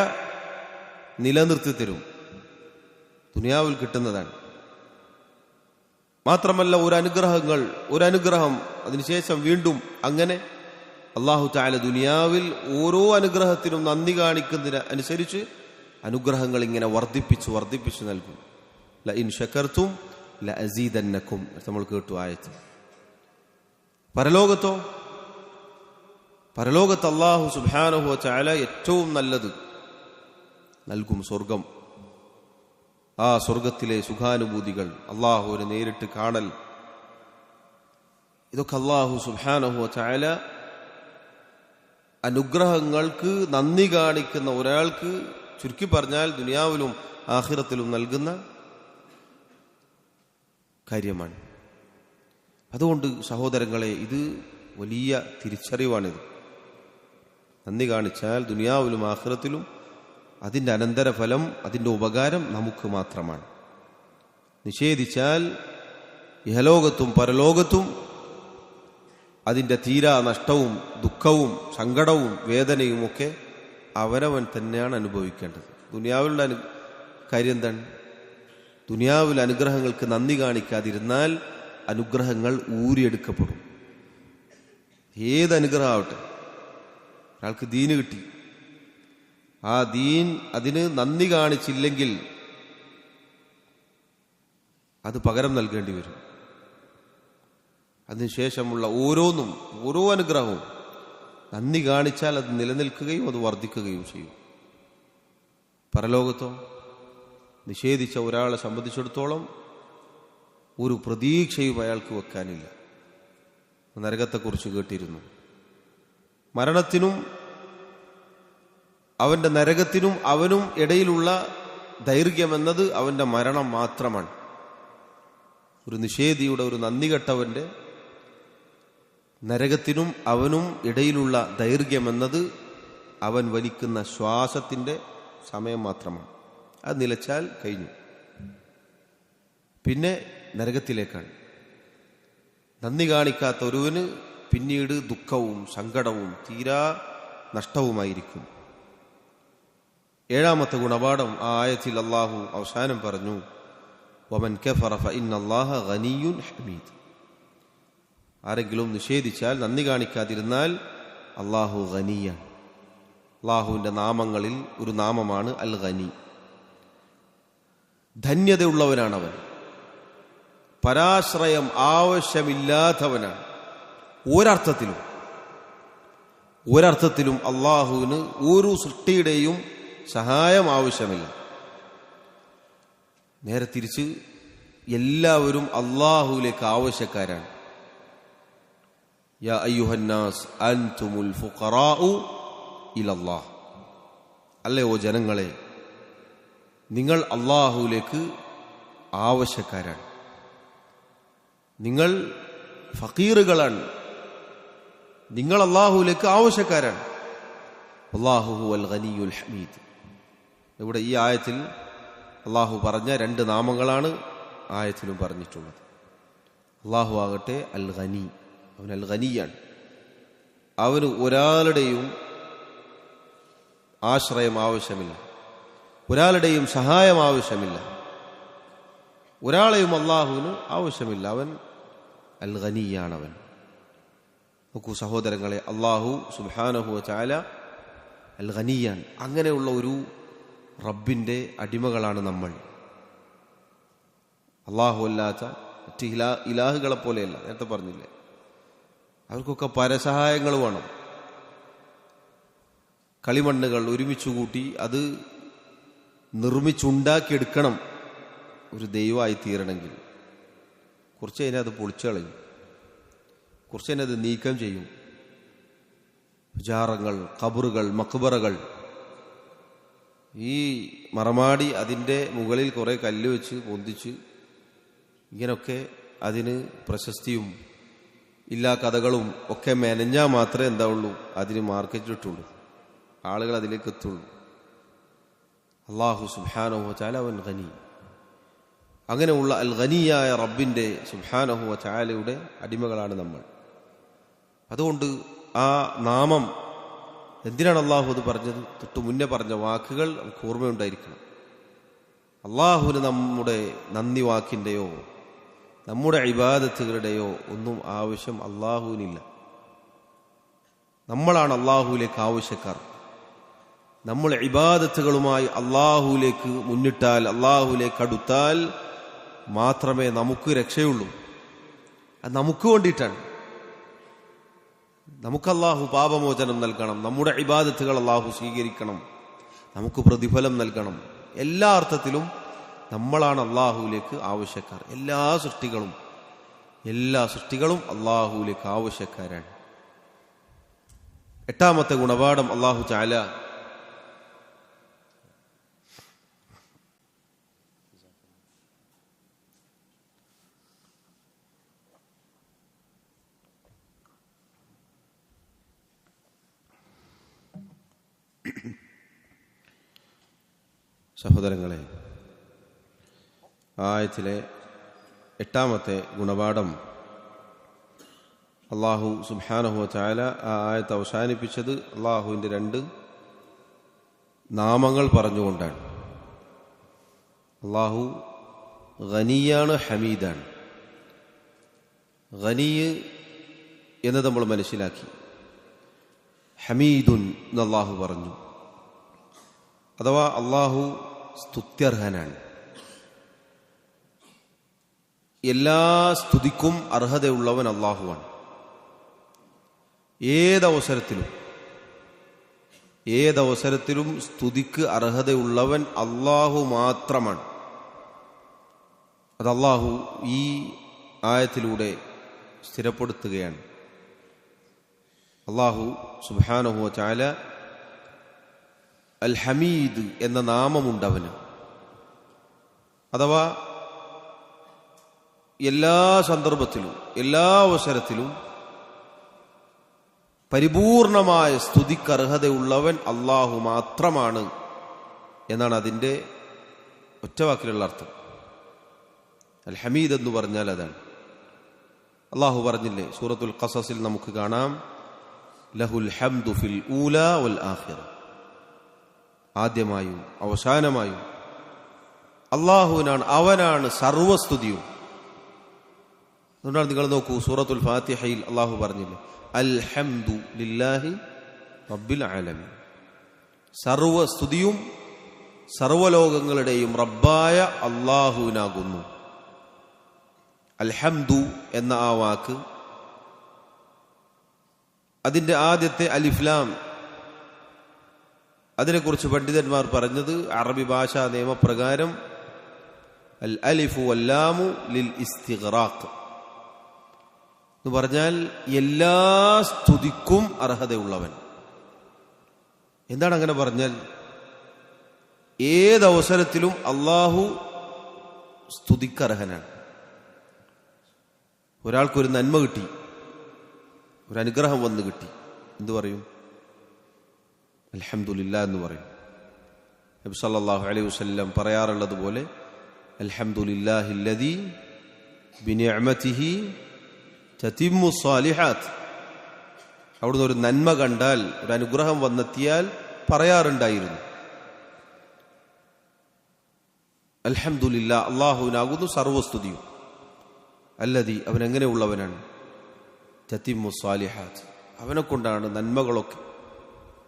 നിലനിർത്തി തരും, ദുനിയാവിൽ കിട്ടുന്നതാണ്. മാത്രമല്ല ഒരനുഗ്രഹം അതിനുശേഷം വീണ്ടും അങ്ങനെ അള്ളാഹു തആല ദുനിയാവിൽ ഓരോ അനുഗ്രഹത്തിനും നന്ദി കാണിക്കുന്നതിന് അനുസരിച്ച് അനുഗ്രഹങ്ങൾ ഇങ്ങനെ വർദ്ധിപ്പിച്ചു നൽകും. ലഇൻ ശകർതും ലഅസീദന്നകും നമ്മൾ കേട്ടു ആയത്ത്. പരലോകത്ത് അള്ളാഹു സുബ്ഹാനഹു വ തആല ഏറ്റവും നല്ലത് നൽകും, സ്വർഗം. ആ സ്വർഗത്തിലെ സുഖാനുഭൂതികൾ, അള്ളാഹുവിനെ നേരിട്ട് കാണൽ, ഇതൊക്കെ അള്ളാഹു സുബ്ഹാനഹു വ തആല അനുഗ്രഹങ്ങൾക്ക് നന്ദി കാണിക്കുന്ന ഒരാൾക്ക്, ചുരുക്കി പറഞ്ഞാൽ ദുനിയാവിലും ആഖിറത്തിലും നൽകുന്ന കാര്യമാണ്. അതുകൊണ്ട് സഹോദരങ്ങളെ, ഇത് വലിയ തിരിച്ചറിവാണിത്. നന്ദി കാണിച്ചാൽ ദുനിയാവിലും ആഖിറത്തിലും അതിൻ്റെ അനന്തരഫലം, അതിൻ്റെ ഉപകാരം നമുക്ക് മാത്രമാണ്. നിഷേധിച്ചാൽ ഇഹലോകത്തും പരലോകത്തും അതിൻ്റെ തീരാ നഷ്ടവും ദുഃഖവും സങ്കടവും വേദനയും ഒക്കെ അവനവൻ തന്നെയാണ് അനുഭവിക്കേണ്ടത്. ദുനിയാവിലുള്ള കാര്യം എന്താണ്? ദുനിയാവിലെ അനുഗ്രഹങ്ങൾക്ക് നന്ദി കാണിക്കാതിരുന്നാൽ അനുഗ്രഹങ്ങൾ ഊരിയെടുക്കപ്പെടും. ഏത് അനുഗ്രഹമാവട്ടെ, ഒരാൾക്ക് ദീന് കിട്ടി, ആ ദീൻ അതിന് നന്ദി കാണിച്ചില്ലെങ്കിൽ അത് പകരം നൽകേണ്ടി വരും. അതിനുശേഷമുള്ള ഓരോ അനുഗ്രഹവും നന്ദി കാണിച്ചാൽ അത് നിലനിൽക്കുകയും അത് വർദ്ധിക്കുകയും ചെയ്യും. പരലോകത്തോ നിഷേധിച്ച ഒരാളെ സംബന്ധിച്ചിടത്തോളം ഒരു പ്രതീക്ഷയും അയാൾക്ക് വെക്കാനില്ല. നരകത്തെക്കുറിച്ച് കേട്ടിരുന്നു. മരണത്തിനും അവന്റെ നരകത്തിനും അവനും ഇടയിലുള്ള ദൈർഘ്യമെന്നത് അവന്റെ മരണം മാത്രമാണ്. ഒരു നിഷേധിയുടെ, ഒരു നന്ദി കെട്ടവന്റെ നരകത്തിനും അവനും ഇടയിലുള്ള ദൈർഘ്യമെന്നത് അവൻ വലിക്കുന്ന ശ്വാസത്തിന്റെ സമയം മാത്രമാണ്. അത് നിലച്ചാൽ കഴിഞ്ഞു, പിന്നെ നരകത്തിലേക്കാണ്. നന്ദി കാണിക്കാത്ത ഒരുവന് പിന്നീട് ദുഃഖവും സങ്കടവും തീരാ നഷ്ടവുമായിരിക്കും. 7ാമത്തെ ഗുണപാഠം ആ ആയത്തിൽ അള്ളാഹു അവസാനം പറഞ്ഞു, വമൻ കഫറ ഫഇന്നല്ലാഹ ഗനിയ്യുൻ ഹമീദ്. ആരെങ്കിലും നിഷേധിച്ചാൽ, നന്ദി കാണിക്കാതിരുന്നാൽ അള്ളാഹു ഗനിയാണ്. അള്ളാഹുവിന്റെ നാമങ്ങളിൽ ഒരു നാമമാണ് അൽ ഗനി. ധന്യതയുള്ളവനാണവൻ, പരാശ്രയം ആവശ്യമില്ലാത്തവനാണ്. ഒരർത്ഥത്തിലും അള്ളാഹുവിന് ഒരു സൃഷ്ടിയുടെയും സഹായം ആവശ്യമില്ല. നേരെ തിരിച്ച് എല്ലാവരും അള്ളാഹുവിലേക്ക് ആവശ്യക്കാരാണ്. യാ അയ്യുഹന്നാസ് അൻതുമുൽ ഫുഖറാഉ ഇലല്ലാഹ്. അല്ലയോ ജനങ്ങളെ, നിങ്ങൾ അള്ളാഹുവിലേക്ക് ആവശ്യക്കാരാണ്, നിങ്ങൾ ഫഖീറുകളാണ്, നിങ്ങൾ അള്ളാഹുവിലേക്ക് ആവശ്യക്കാരാണ്. അല്ലാഹു ഹുവൽ ഗനിയുൽ ഹമീദ്. ഇവിടെ ഈ ആയത്തിൽ അള്ളാഹു പറഞ്ഞ 2 നാമങ്ങളാണ് ആയത്തിലും പറഞ്ഞിട്ടുള്ളത്. അള്ളാഹു ആകട്ടെ അൽ ഗനി, അവൻ അൽ ഗനിയാണ്. അവന് ഒരാളുടെയും ആശ്രയം ആവശ്യമില്ല, ഒരാളുടെയും സഹായം ആവശ്യമില്ല, ഒരാളെയും അള്ളാഹുവിന് ആവശ്യമില്ല. അവൻ അൽ ഗനിയാണവൻ. നോക്കൂ സഹോദരങ്ങളെ, അള്ളാഹു സുബ്ഹാനഹു വ തആല അൽ ഗനിയാൻ. അങ്ങനെയുള്ള ഒരു റബ്ബിന്റെ അടിമകളാണ് നമ്മൾ. അള്ളാഹു അല്ലാത്ത മറ്റ് ഇലാഹുകളെ പോലെയല്ല. നേരത്തെ പറഞ്ഞില്ലേ, അവർക്കൊക്കെ പരസഹായങ്ങൾ വേണം. കളിമണ്ണുകൾ ഒരുമിച്ച് കൂട്ടി അത് നിർമ്മിച്ചുണ്ടാക്കിയെടുക്കണം ഒരു ദൈവമായി തീരണമെങ്കിൽ. കുറച്ച് കഴിഞ്ഞാൽ അത് പൊളിച്ചു കളയും, കുറച്ച് കഴിഞ്ഞാൽ അത് നീക്കം ചെയ്യും. ജാറങ്ങൾ, ഖബറുകൾ, മക്ബറകൾ, ഈ മറമാടി അതിൻ്റെ മുകളിൽ കുറെ കല്ല് വെച്ച് പൊന്തിച്ച് ഇങ്ങനൊക്കെ അതിന് പ്രശസ്തിയും ഇല്ലാ കഥകളും ഒക്കെ മെനഞ്ഞാൽ മാത്രമേ എന്താവുള്ളൂ അതിന് മാർക്കറ്റ് കിട്ടുള്ളൂ, ആളുകൾ അതിലേക്ക് എത്തുള്ളൂ. അല്ലാഹു സുബ്ഹാനഹു വ തആല അവൻ ഗനി. അങ്ങനെയുള്ള അൽ ഗനിയായ റബ്ബിന്റെ സുബ്ഹാനഹു വ തആലയുടെ അടിമകളാണ് നമ്മൾ. അതുകൊണ്ട് ആ നാമം എന്തിനാണ് അള്ളാഹു അത് പറഞ്ഞത്? തൊട്ട് മുന്നേ പറഞ്ഞ വാക്കുകൾ നമുക്ക് ഓർമ്മയുണ്ടായിരിക്കണം. അള്ളാഹുവിന് നമ്മുടെ നന്ദി വാക്കിൻ്റെയോ നമ്മുടെ ഇബാദത്തുകളുടെയോ ഒന്നും ആവശ്യം അള്ളാഹുവിനില്ല. നമ്മളാണ് അള്ളാഹുവിലേക്ക് ആവശ്യക്കാർ. നമ്മൾ ഇബാദത്തുകളുമായി അള്ളാഹുവിലേക്ക് മുന്നിട്ടാൽ, അള്ളാഹുവിലേക്ക് അടുത്താൽ മാത്രമേ നമുക്ക് രക്ഷയുള്ളൂ. അത് നമുക്ക് വേണ്ടിയിട്ടാണ്. നമുക്ക് അള്ളാഹു പാപമോചനം നൽകണം, നമ്മുടെ ഇബാദത്തുകൾ അള്ളാഹു സ്വീകരിക്കണം, നമുക്ക് പ്രതിഫലം നൽകണം. എല്ലാ അർത്ഥത്തിലും നമ്മളാണ് അള്ളാഹുവിലേക്ക് ആവശ്യക്കാർ. എല്ലാ സൃഷ്ടികളും അള്ളാഹുവിലേക്ക് ആവശ്യക്കാരാണ്. 8ാമത്തെ ഗുണപാഠം അള്ളാഹു തആല സഹോദരങ്ങളെ, ആയത്തിലെ 8ാമത്തെ ഗുണപാഠം അള്ളാഹു സുബ്ഹാനഹു വ തആല ആ ആയത്ത് അവസാനിപ്പിച്ചത് അള്ളാഹുവിൻ്റെ 2 നാമങ്ങൾ പറഞ്ഞുകൊണ്ടാണ്. അള്ളാഹു ഗനിയാണ്, ഹമീദാണ്. ഗനി എന്ന് നമ്മൾ മനസ്സിലാക്കി. ഹമീദുൻ എന്ന് അള്ളാഹു പറഞ്ഞു. അഥവാ അള്ളാഹു സ്തുത്യർഹനാണ്. എല്ലാ സ്തുതിക്കും അർഹതയുള്ളവൻ അള്ളാഹുവാണ്. ഏതവസരത്തിലും സ്തുതിക്ക് അർഹതയുള്ളവൻ അള്ളാഹു മാത്രമാണ്. അത് അള്ളാഹു ഈ ആയത്തിലൂടെ സ്ഥിരപ്പെടുത്തുകയാണ്. അള്ളാഹു സുബ്ഹാനഹു വ തആല അൽ ഹമീദ് എന്ന നാമമുണ്ടവന്. അഥവാ എല്ലാ സന്ദർഭത്തിലും എല്ലാ അവസരത്തിലും പരിപൂർണമായ സ്തുതിക്കർഹതയുള്ളവൻ അള്ളാഹു മാത്രമാണ് എന്നാണ് അതിൻ്റെ ഒറ്റവാക്കിലുള്ള അർത്ഥം. അൽ ഹമീദ് എന്ന് പറഞ്ഞാൽ അതാണ്. അള്ളാഹു പറഞ്ഞില്ലേ സൂറത്തുൽ ഖസസിൽ നമുക്ക് കാണാം, ലഹുൽ ഹംദു ഫിൽ ഊലാ വൽ ആഖിറ. ആദ്യമായും അവസാനമായും അള്ളാഹുവിനാണ്, അവനാണ് സർവസ്തുതിയും. അതുകൊണ്ടാണ് നിങ്ങൾ നോക്കൂ, സൂറത്തുൽ ഫാത്തിഹയിൽ അള്ളാഹു പറഞ്ഞില്ലേ, അൽഹംദു ലില്ലാഹി റബ്ബിൽ ആലമീൻ. സർവസ്തുതിയും സർവലോകങ്ങളുടെയും റബ്ബായ അള്ളാഹുവിനാകുന്നു. അൽഹംദു എന്ന ആ വാക്ക്, അതിൻ്റെ ആദ്യത്തെ അലിഫ്ലാം, അതിനെക്കുറിച്ച് പണ്ഡിതന്മാർ പറഞ്ഞത് അറബി ഭാഷാ നിയമപ്രകാരം അൽ അലിഫു വല്ലാമു ലിൽ ഇസ്തിഗ്റാഖ് എന്ന് പറഞ്ഞാൽ എല്ലാ സ്തുതിക്കും അർഹതയുള്ളവൻ. എന്താണ് അങ്ങനെ പറഞ്ഞാൽ? ഏതവസരത്തിലും അള്ളാഹു സ്തുതിക്കർഹനാണ്. ഒരാൾക്കൊരു നന്മ കിട്ടി, ഒരു അനുഗ്രഹം വന്ന് കിട്ടി, എന്തു പറയും? അൽഹംദുലില്ലാ എന്ന് പറയും. നബി സല്ലല്ലാഹു അലൈഹി വസല്ലം പറയാറുള്ളത് പോലെ, അൽഹംദുലില്ലാഹില്ലദീ ബിനിഅമതിഹി തതിമ്മു സ്സാലിഹാത്ത്. അവിടുന്ന് ഒരു നന്മ കണ്ടാൽ, ഒരു അനുഗ്രഹം വന്നെത്തിയാൽ പറയാറുണ്ടായിരുന്നു, അൽഹംദുലില്ലാ, അള്ളാഹുവിനാകുന്നു സർവസ്തുതിയും. അല്ലദീ, അവൻ എങ്ങനെയുള്ളവനാണ്? തതിമ്മു സ്സാലിഹാത്ത്, അവനെ കൊണ്ടാണ് നന്മകളൊക്കെ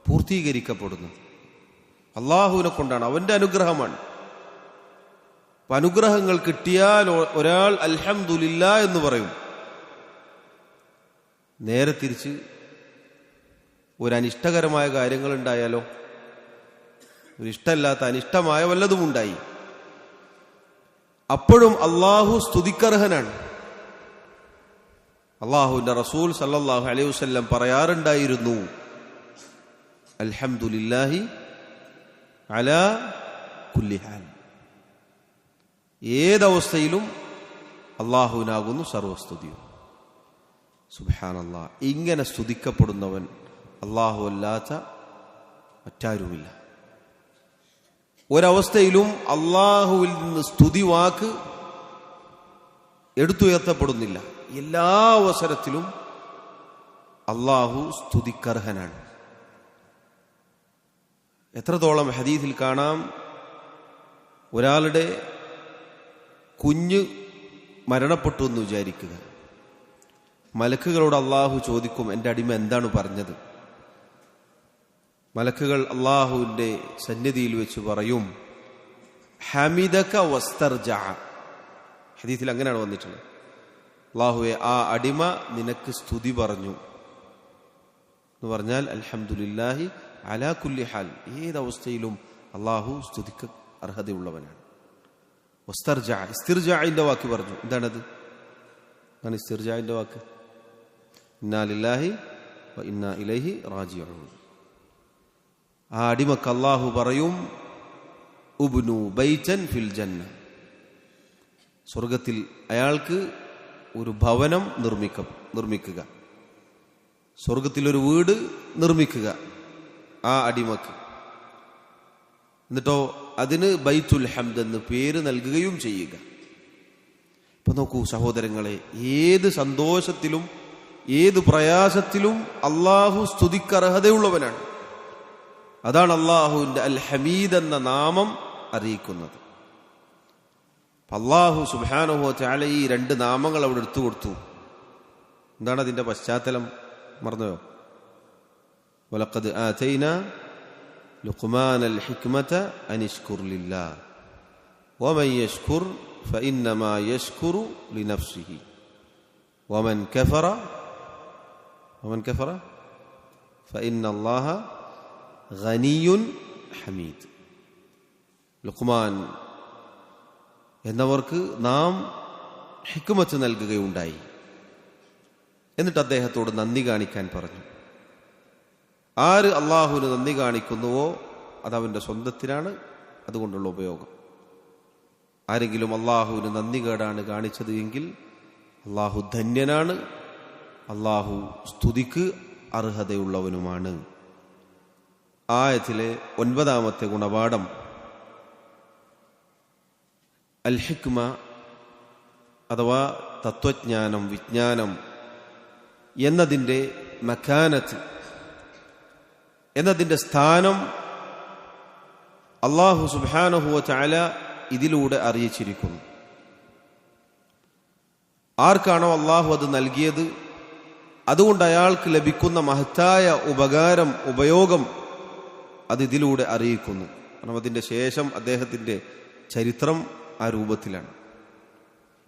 പൂർത്തീകരിക്കപ്പെടുന്നത്. അള്ളാഹുവിനെ കൊണ്ടാണ്, അവന്റെ അനുഗ്രഹമാണ്. അപ്പൊ അനുഗ്രഹങ്ങൾ കിട്ടിയാൽ ഒരാൾ അൽഹംദുലില്ലാ എന്ന് പറയും. നേരെ തിരിച്ച് ഒരു അനിഷ്ടകരമായ കാര്യങ്ങൾ ഉണ്ടായാലോ, ഒരു ഇഷ്ടമല്ലാത്ത അനിഷ്ടമായ വല്ലതും ഉണ്ടായി, അപ്പോഴും അള്ളാഹു സ്തുതിക്കർഹനാണ്. അള്ളാഹുവിന്റെ റസൂൽ സല്ലല്ലാഹു അലൈഹി വസല്ലം പറയാറുണ്ടായിരുന്നു, അൽഹംദുലില്ലാഹി അലാ കുല്ലി ഹാൽ. ഏതവസ്ഥയിലും അള്ളാഹുവിനാകുന്നു സർവസ്തുതിയും. സുബ്ഹാനല്ലാഹ്. ഇങ്ങനെ സ്തുതിക്കപ്പെടുന്നവൻ അള്ളാഹു അല്ലാത്ത മറ്റാരുമില്ല. ഒരവസ്ഥയിലും അള്ളാഹുവിൽ നിന്ന് സ്തുതി വാക്ക് എടുത്തുയർത്തപ്പെടുന്നില്ല. എല്ലാ അവസരത്തിലും അള്ളാഹു സ്തുതിക്കർഹനാണ്. എത്രത്തോളം ഹദീസിൽ കാണാം, ഒരാളുടെ കുഞ്ഞ് മരണപ്പെട്ടു എന്ന് വിചാരിക്കുക. മലക്കുകളോട് അള്ളാഹു ചോദിക്കും, എൻ്റെ അടിമ എന്താണ് പറഞ്ഞത്? മലക്കുകൾ അള്ളാഹുവിൻ്റെ സന്നിധിയിൽ വെച്ച് പറയും, ഹമിദക വസ്തർജഅ. ഹദീസിൽ അങ്ങനെയാണ് വന്നിട്ടുള്ളത്. അള്ളാഹുവെ, ആ അടിമ നിനക്ക് സ്തുതി പറഞ്ഞു എന്ന് പറഞ്ഞാൽ അൽഹംദുലില്ലാഹി അലാ കുല്ലി ഹാൽ, ഏതവസ്ഥയിലും അള്ളാഹു സ്തുതിക്ക് അർഹതയുള്ളവനാണ്. വസ്തർജഅ, ഇസ്തിർജാഇന്റെ വാക്ക് പറഞ്ഞു. എന്താണത്? ആണ് ഇസ്തിർജാഇന്റെ വാക്ക്. ഇന്നാ ലില്ലാഹി വ ഇന്നാ ഇലൈഹി റാജിഊൻ. ആ അടിമക്ക് അള്ളാഹു പറയും, ഉബ്നു ബൈതൻ ഫിൽ ജന്ന, സ്വർഗത്തിൽ അയാൾക്ക് ഒരു ഭവനം നിർമ്മിക്കുക, സ്വർഗത്തിലൊരു വീട് നിർമ്മിക്കുക ആ അടിമക്ക്. എന്നിട്ടോ അതിന് ബൈത്തുൽ ഹംദ് എന്ന് പേര് നൽകുകയും ചെയ്യുക. ഇപ്പൊ നോക്കൂ സഹോദരങ്ങളെ, ഏത് സന്തോഷത്തിലും ഏത് പ്രയാസത്തിലും അള്ളാഹു സ്തുതിക്കർഹതയുള്ളവനാണ്. അതാണ് അള്ളാഹുവിൻ്റെ അൽ ഹമീദ് എന്ന നാമം അറിയിക്കുന്നത്. അള്ളാഹു സുബ്ഹാനഹു വ തആല ഈ രണ്ട് നാമങ്ങൾ അവിടെ എടുത്തു കൊടുത്തു. എന്താണ് അതിൻ്റെ പശ്ചാത്തലം? മറന്നുയോ? വലഖദ് ആതൈനാ ലുഖ്മാനൽ ഹിക്മത അനിഷ്കുർ ലില്ലാഹ് വമൻ യഷ്കുർ ഫഇന്നമാ യഷ്കുറു ലിനഫ്സിഹി വമൻ കഫറ ഫഇന്നല്ലാഹ ഗനിയുൻ ഹമീദ്. ലുഖ്മാൻ എന്നവർക്ക് നാം ഹിക്മത്ത് നൽകുകയുണ്ടായി. എന്നിട്ട് അദ്ദേഹത്തോട് നന്ദി കാണിക്കാൻ പറഞ്ഞു. ആര് അള്ളാഹുവിന് നന്ദി കാണിക്കുന്നുവോ അതവൻ്റെ സ്വന്തത്തിനാണ്, അതുകൊണ്ടുള്ള ഉപയോഗം. ആരെങ്കിലും അള്ളാഹുവിന് നന്ദി കേടാണ് കാണിച്ചത് എങ്കിൽ അള്ളാഹു ധന്യനാണ്, അള്ളാഹു സ്തുതിക്ക് അർഹതയുള്ളവനുമാണ്. ആയത്തിലെ 9-ാമത്തെ ഗുണപാഠം അൽ ഹിക്മ അഥവാ തത്വജ്ഞാനം, വിജ്ഞാനം എന്നതിൻ്റെ മക്കാനത്ത്, എന്നതിൻ്റെ സ്ഥാനം അല്ലാഹു സുബ്ഹാനഹു വ തആല ഇതിലൂടെ അറിയിച്ചിരിക്കുന്നു. ആർക്കാണോ അള്ളാഹു അത് നൽകിയത്, അതുകൊണ്ട് അയാൾക്ക് ലഭിക്കുന്ന മഹത്തായ ഉപകാരം, ഉപയോഗം അത് ഇതിലൂടെ അറിയിക്കുന്നു. കാരണം അതിൻ്റെ ശേഷം അദ്ദേഹത്തിൻ്റെ ചരിത്രം ആ രൂപത്തിലാണ്.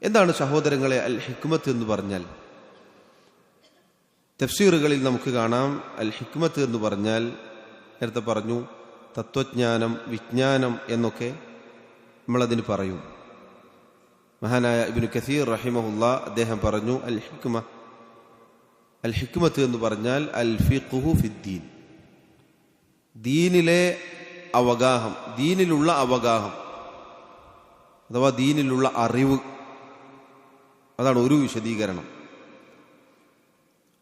എന്താണ് സഹോദരങ്ങളെ അൽ ഹിക്മത്ത് എന്ന് പറഞ്ഞാൽ? തഫ്സീറുകളിൽ നമുക്ക് കാണാം, അൽ ഹിക്മത്ത് എന്ന് പറഞ്ഞാൽ നേരത്തെ പറഞ്ഞു തത്വജ്ഞാനം, വിജ്ഞാനം എന്നൊക്കെ നമ്മളതിന് പറയും. മഹാനായ ഇബ്നു കസീർ റഹിമഹുല്ലാ അദ്ദേഹം പറഞ്ഞു, അൽ ഹിക്മത്ത് എന്ന് പറഞ്ഞാൽ അൽ ഫിഖ്ഹു ഫിദ്ദീൻ, ദീനിലെ അവഗാഹം, ദീനിലുള്ള അവഗാഹം അഥവാ ദീനിലുള്ള അറിവ്. അതാണ് ഒരു വിശദീകരണം.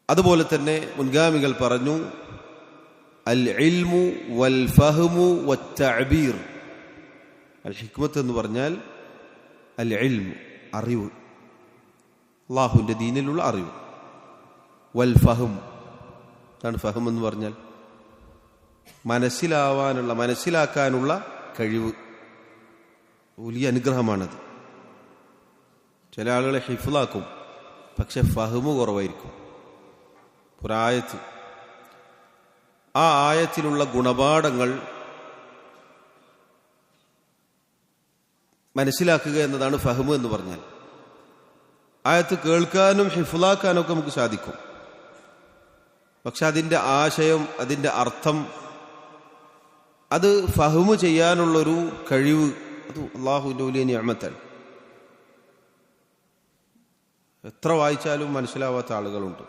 അതുപോലെ തന്നെ മുൻഗാമികൾ പറഞ്ഞു അൽ ഇൽമു വൽ ഫഹ്മു വത്തഅബീർ. അൽ ഹിക്മത്ത് എന്ന് പറഞ്ഞാൽ അൽ ഇൽമു, അറിവ്, അല്ലാഹുവിൻ്റെ ദീനിലുള്ള അറിവ്. വൽ ഫഹ്ം, അതാണ് ഫഹ്ം എന്ന് പറഞ്ഞാൽ മനസ്സിലാക്കാനുള്ള കഴിവ്. വലിയ അനുഗ്രഹമാണത്. ചില ആളുകളെ ഹിഫ്ളാക്കും, പക്ഷെ ഫഹ്മു കുറവായിരിക്കും. ഒരായത്ത്, ആ ആയത്തിലുള്ള ഗുണപാഠങ്ങൾ മനസ്സിലാക്കുക എന്നതാണ് ഫഹ്മ് എന്ന് പറഞ്ഞാൽ. ആയത്ത് കേൾക്കാനും ഹിഫ്ളാക്കാനും ഒക്കെ നമുക്ക് സാധിക്കും, പക്ഷെ അതിൻ്റെ ആശയം, അതിൻ്റെ അർത്ഥം, അത് ഫഹ്മ് ചെയ്യാനുള്ളൊരു കഴിവ്, അത് അള്ളാഹുവിൻ്റെ വലിയ നിഅമത്താണ്. എത്ര വായിച്ചാലും മനസ്സിലാവാത്ത ആളുകളുണ്ട്,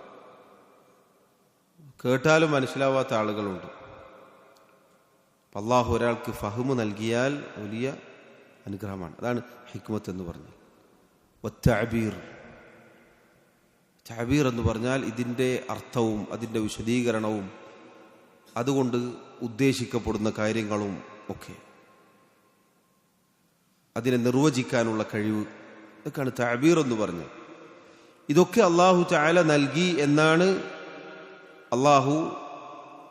കേട്ടാലും മനസ്സിലാവാത്ത ആളുകളുണ്ട്. അള്ളാഹു ഒരാൾക്ക് ഫഹ്മ് നൽകിയാൽ വലിയ അനുഗ്രഹമാണ്. അതാണ് ഹിക്മത്ത് എന്ന് പറഞ്ഞത്. വത്തഅബീർ. തഅബീർ എന്ന് പറഞ്ഞാൽ ഇതിൻ്റെ അർത്ഥവും അതിൻ്റെ വിശദീകരണവും അതുകൊണ്ട് ഉദ്ദേശിക്കപ്പെടുന്ന കാര്യങ്ങളും ഒക്കെ അതിനെ നിർവചിക്കാനുള്ള കഴിവ്, ഇതൊക്കെയാണ് തഅബീർ എന്ന് പറഞ്ഞത്. ഇതൊക്കെ അല്ലാഹു തആല നൽകി എന്നാണ് അല്ലാഹു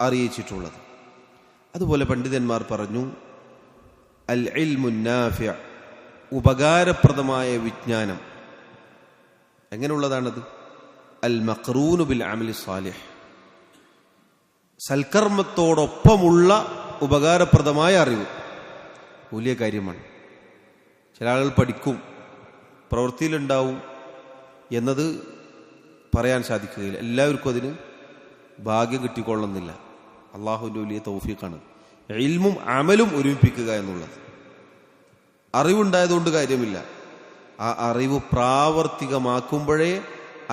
അറിയിച്ചിട്ടുള്ളത്. അതുപോലെ പണ്ഡിതന്മാർ പറഞ്ഞു, അൽ ഇൽമുൻ നാഫിഅ, ഉപകാരപ്രദമായ വിജ്ഞാനം. എങ്ങനെയുള്ളതാണത്? അൽ മഖ്റൂനു ബിൽ അമലി സാലിഹ്, സൽക്കർമ്മത്തോടൊപ്പമുള്ള ഉപകാരപ്രദമായ അറിവ് വലിയ കാര്യമാണ്. ചില ആളുകൾ പഠിക്കും, പ്രവൃത്തിയിലുണ്ടാവും എന്നത് പറയാൻ സാധിക്കുകയില്ല. എല്ലാവർക്കും അതിന് ഭാഗ്യം കിട്ടിക്കൊള്ളുന്നില്ല. അള്ളാഹുവിൻ്റെ വലിയ തൗഫീഖാണ് ഇൽമും അമലും ഒരുമിപ്പിക്കുക എന്നുള്ളത്. അറിവുണ്ടായതുകൊണ്ട് കാര്യമില്ല, ആ അറിവ് പ്രാവർത്തികമാക്കുമ്പോഴേ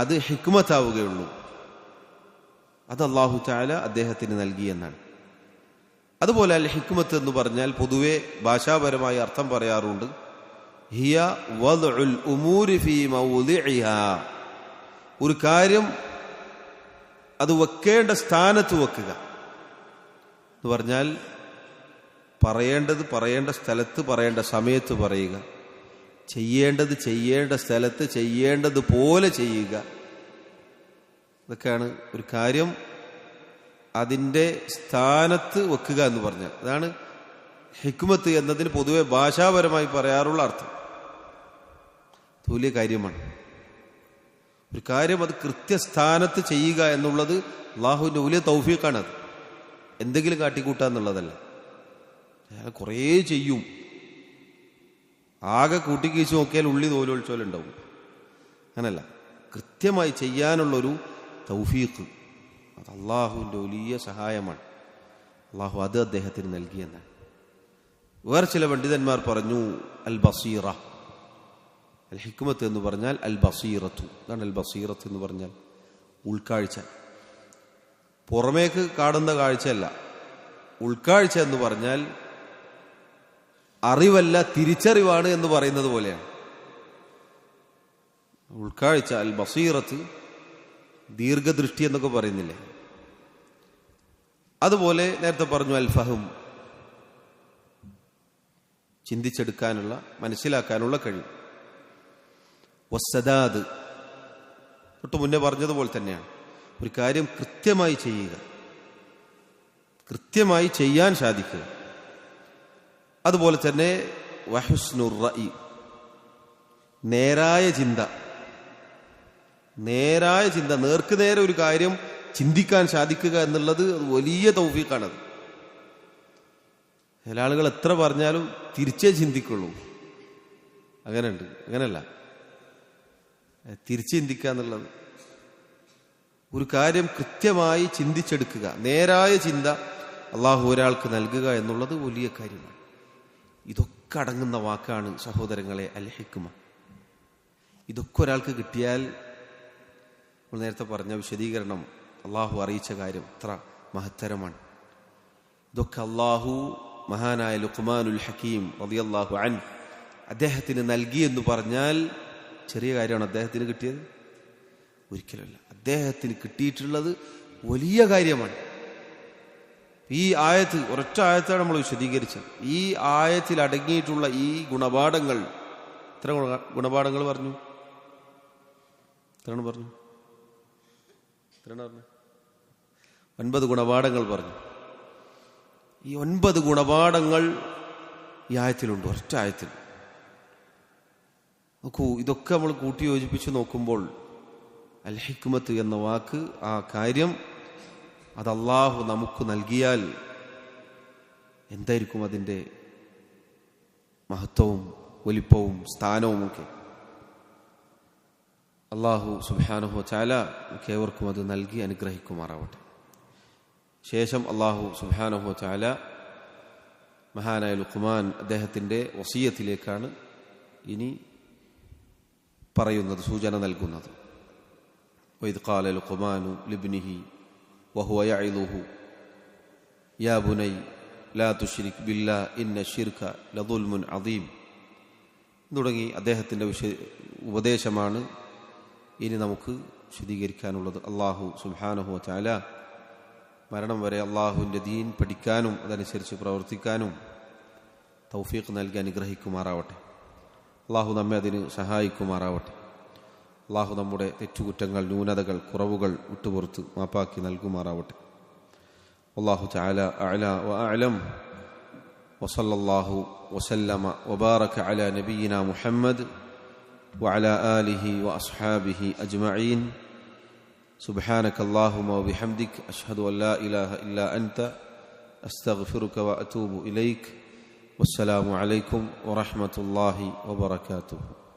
അത് ഹിക്മത്താവുകയുള്ളൂ. അത് അല്ലാഹു തആല അദ്ദേഹത്തിന് നൽകി എന്നാണ്. അതുപോലെ അൽ ഹിക്മത്ത് എന്ന് പറഞ്ഞാൽ പൊതുവെ ഭാഷാപരമായി അർത്ഥം പറയാറുണ്ട്, ഹിയ വദ്ഉൽ ഉമൂരി ഫീ മൗദിഇഹാ, ഒരു കാര്യം അത് വെക്കേണ്ട സ്ഥാനത്ത് വെക്കുക എന്ന് പറഞ്ഞാൽ പറയേണ്ടത് പറയേണ്ട സ്ഥലത്ത് പറയേണ്ട സമയത്ത് പറയുക, ചെയ്യേണ്ടത് ചെയ്യേണ്ട സ്ഥലത്ത് ചെയ്യേണ്ടതുപോലെ ചെയ്യുക. ഇതൊക്കെയാണ് ഒരു കാര്യം അതിൻ്റെ സ്ഥാനത്ത് വെക്കുക എന്ന് പറഞ്ഞാൽ. അതാണ് ഹിക്മത്ത് എന്നതിന് പൊതുവെ ഭാഷാപരമായി പറയാറുള്ള അർത്ഥം. വലിയ കാര്യമാണ്. ഒരു കാര്യം അത് കൃത്യസ്ഥാനത്ത് ചെയ്യുക എന്നുള്ളത് അല്ലാഹുവിൻ്റെ വലിയ തൗഫീഖാണത്. എന്തെങ്കിലും കാട്ടിക്കൂട്ടുക എന്നുള്ളതല്ല. അയാൾ കുറേ ചെയ്യും, ആകെ കൂട്ടിക്കീച്ച് നോക്കിയാൽ ഉള്ളി തോലൊളിച്ചോലുണ്ടാവും. അങ്ങനല്ല, കൃത്യമായി ചെയ്യാനുള്ളൊരു തൗഫീഖ് അത് അള്ളാഹുവിൻ്റെ വലിയ സഹായമാണ്. അള്ളാഹു അത് അദ്ദേഹത്തിന് നൽകിയെന്നാണ്. വേറെ ചില പണ്ഡിതന്മാർ പറഞ്ഞു, അൽ ബസീറ, അൽ ഹിക്മത്ത് എന്ന് പറഞ്ഞാൽ അൽ ബസീറത്തു. അതാണ് അൽ ബസീറത്ത് എന്ന് പറഞ്ഞാൽ ഉൾക്കാഴ്ച. പുറമേക്ക് കാണുന്ന കാഴ്ചയല്ല. ഉൾക്കാഴ്ച എന്ന് പറഞ്ഞാൽ അറിവല്ല, തിരിച്ചറിവാണ് എന്ന് പറയുന്നത് പോലെയാണ് ഉൾക്കാഴ്ച. അൽ ബസീറത്ത് ദീർഘദൃഷ്ടി എന്നൊക്കെ പറയുന്നില്ലേ, അതുപോലെ നേരത്തെ പറഞ്ഞു അൽ ഫഹം, ചിന്തിച്ചെടുക്കാനുള്ള മനസ്സിലാക്കാനുള്ള കഴിവ്. വസ്സദാദ്, തൊട്ട് മുന്നേ പറഞ്ഞതുപോലെ തന്നെയാണ്, ഒരു കാര്യം കൃത്യമായി ചെയ്യുക, കൃത്യമായി ചെയ്യാൻ സാധിക്കുക. അതുപോലെ തന്നെ വഹുസ്നുർ റഅയ്, നേരായ ചിന്ത. നേരായ ചിന്ത, നേർക്ക് നേരെ ഒരു കാര്യം ചിന്തിക്കാൻ സാധിക്കുക എന്നുള്ളത് വലിയ തൗഫീഖാണത്. ചില ആളുകൾ എത്ര പറഞ്ഞാലും തിരിച്ചേ ചിന്തിക്കുള്ളൂ. അങ്ങനെയുണ്ട്. അങ്ങനല്ല, തിരിച്ച് ചിന്തിക്കുക എന്നുള്ളത്, ഒരു കാര്യം കൃത്യമായി ചിന്തിച്ചെടുക്കുക, നേരായ ചിന്ത അള്ളാഹു ഒരാൾക്ക് നൽകുക എന്നുള്ളത് വലിയ കാര്യമാണ്. ഇതൊക്കെ അടങ്ങുന്ന വാക്കാണ് സഹോദരങ്ങളെ അൽ ഹിക്മ. ഇതൊക്കെ ഒരാൾക്ക് കിട്ടിയാൽ, നമ്മൾ നേരത്തെ പറഞ്ഞ വിശദീകരണം, അള്ളാഹു അറിയിച്ച കാര്യം എത്ര മഹത്തരമാണ്. ഇതൊക്കെ അള്ളാഹു മഹാനായ ലുഖ്മാനുൽ ഹക്കീം റളിയല്ലാഹു അൻഹു അദ്ദേഹത്തിന് നൽകി എന്ന് പറഞ്ഞാൽ ചെറിയ കാര്യമാണ് അദ്ദേഹത്തിന് കിട്ടിയത്? ഒരിക്കലുമല്ല. അദ്ദേഹത്തിന് കിട്ടിയിട്ടുള്ളത് വലിയ കാര്യമാണ്. ഈ ആയത്ത്, ഒരൊറ്റ ആയത്താണ് നമ്മൾ വിശദീകരിച്ചത്. ഈ ആയത്തിൽ അടങ്ങിയിട്ടുള്ള ഈ ഗുണപാഠങ്ങൾ, എത്ര ഗുണപാഠങ്ങൾ പറഞ്ഞു? എത്രയാണ് പറഞ്ഞു? 9 ഗുണപാഠങ്ങൾ പറഞ്ഞു. ഈ 9 ഗുണപാഠങ്ങൾ ഈ ആയത്തിലുണ്ട്, ഒരൊറ്റ ആയത്തിൽ. നോക്കൂ, ഇതൊക്കെ നമ്മൾ കൂട്ടി യോജിപ്പിച്ച് നോക്കുമ്പോൾ അൽ ഹിക്മത്ത് എന്ന വാക്ക്, ആ കാര്യം അത് അല്ലാഹു നമുക്ക് നൽകിയാൽ എന്തായിരിക്കും അതിൻ്റെ മഹത്വവും വലിപ്പവും സ്ഥാനവും ഒക്കെ. അല്ലാഹു സുബ്ഹാനഹു വ തആല ഏവർക്കും അത് നൽകി അനുഗ്രഹിക്കുമാറാവട്ടെ. ശേഷം അല്ലാഹു സുബ്ഹാനഹു വ തആല മഹാനായ ലുഖ്മാൻ അദ്ദേഹത്തിൻ്റെ വസിയത്തിലേക്കാണ് ഇനി പറയുന്നത്, സൂചന നൽകുന്നത്. വഇദ് ഖാല ലുഖ്മാനു ലിബ്നിഹി വഹുവ യഇദുഹു യാ ബുനൈ ലാ തുശ്രിക് ബില്ലാഹ് ഇന്ന ശിർക ലദുൽമുൻ അദീം തുടങ്ങി അദ്ദേഹത്തിൻ്റെ ഉപദേശമാണ് ഇനി നമുക്ക് വിശദീകരിക്കാനുള്ളത്. അള്ളാഹു സുബ്ഹാനഹു വ തആല മരണം വരെ അള്ളാഹുവിൻ്റെ ദീൻ പഠിക്കാനും അതനുസരിച്ച് പ്രവർത്തിക്കാനും തൗഫീഖ് നൽകി അനുഗ്രഹിക്കുമാറാവട്ടെ. അള്ളാഹു നമ്മെ അതിന് സഹായിക്കുമാറാവട്ടെ. അള്ളാഹു നമ്മുടെ തെറ്റുകുറ്റങ്ങൾ, ന്യൂനതകൾ, കുറവുകൾ വിട്ടുപുറത്ത് മാപ്പാക്കി നൽകുമാറാവട്ടെ. അല്ലാഹു തആല അഅ്ലാ വ അഅ്ലം. വസല്ലല്ലാഹു വസല്ലമ വബാറക അലാ നബിയിനാ മുഹമ്മദ് വഅലാ ആലിഹി വഅസ്ഹാബിഹി അജ്മഈൻ. സുബ്ഹാനക അല്ലാഹുമ്മ വബിഹംദിക അശ്ഹദു അൻ ലാ ഇലാഹ ഇല്ലാ അൻത അസ്തഗ്ഫിറുക വഅതൂബു ഇലൈക്. വസ്സലാമു അലൈക്കും വറഹ്മത്തുള്ളാഹി വബറകാതുഹു.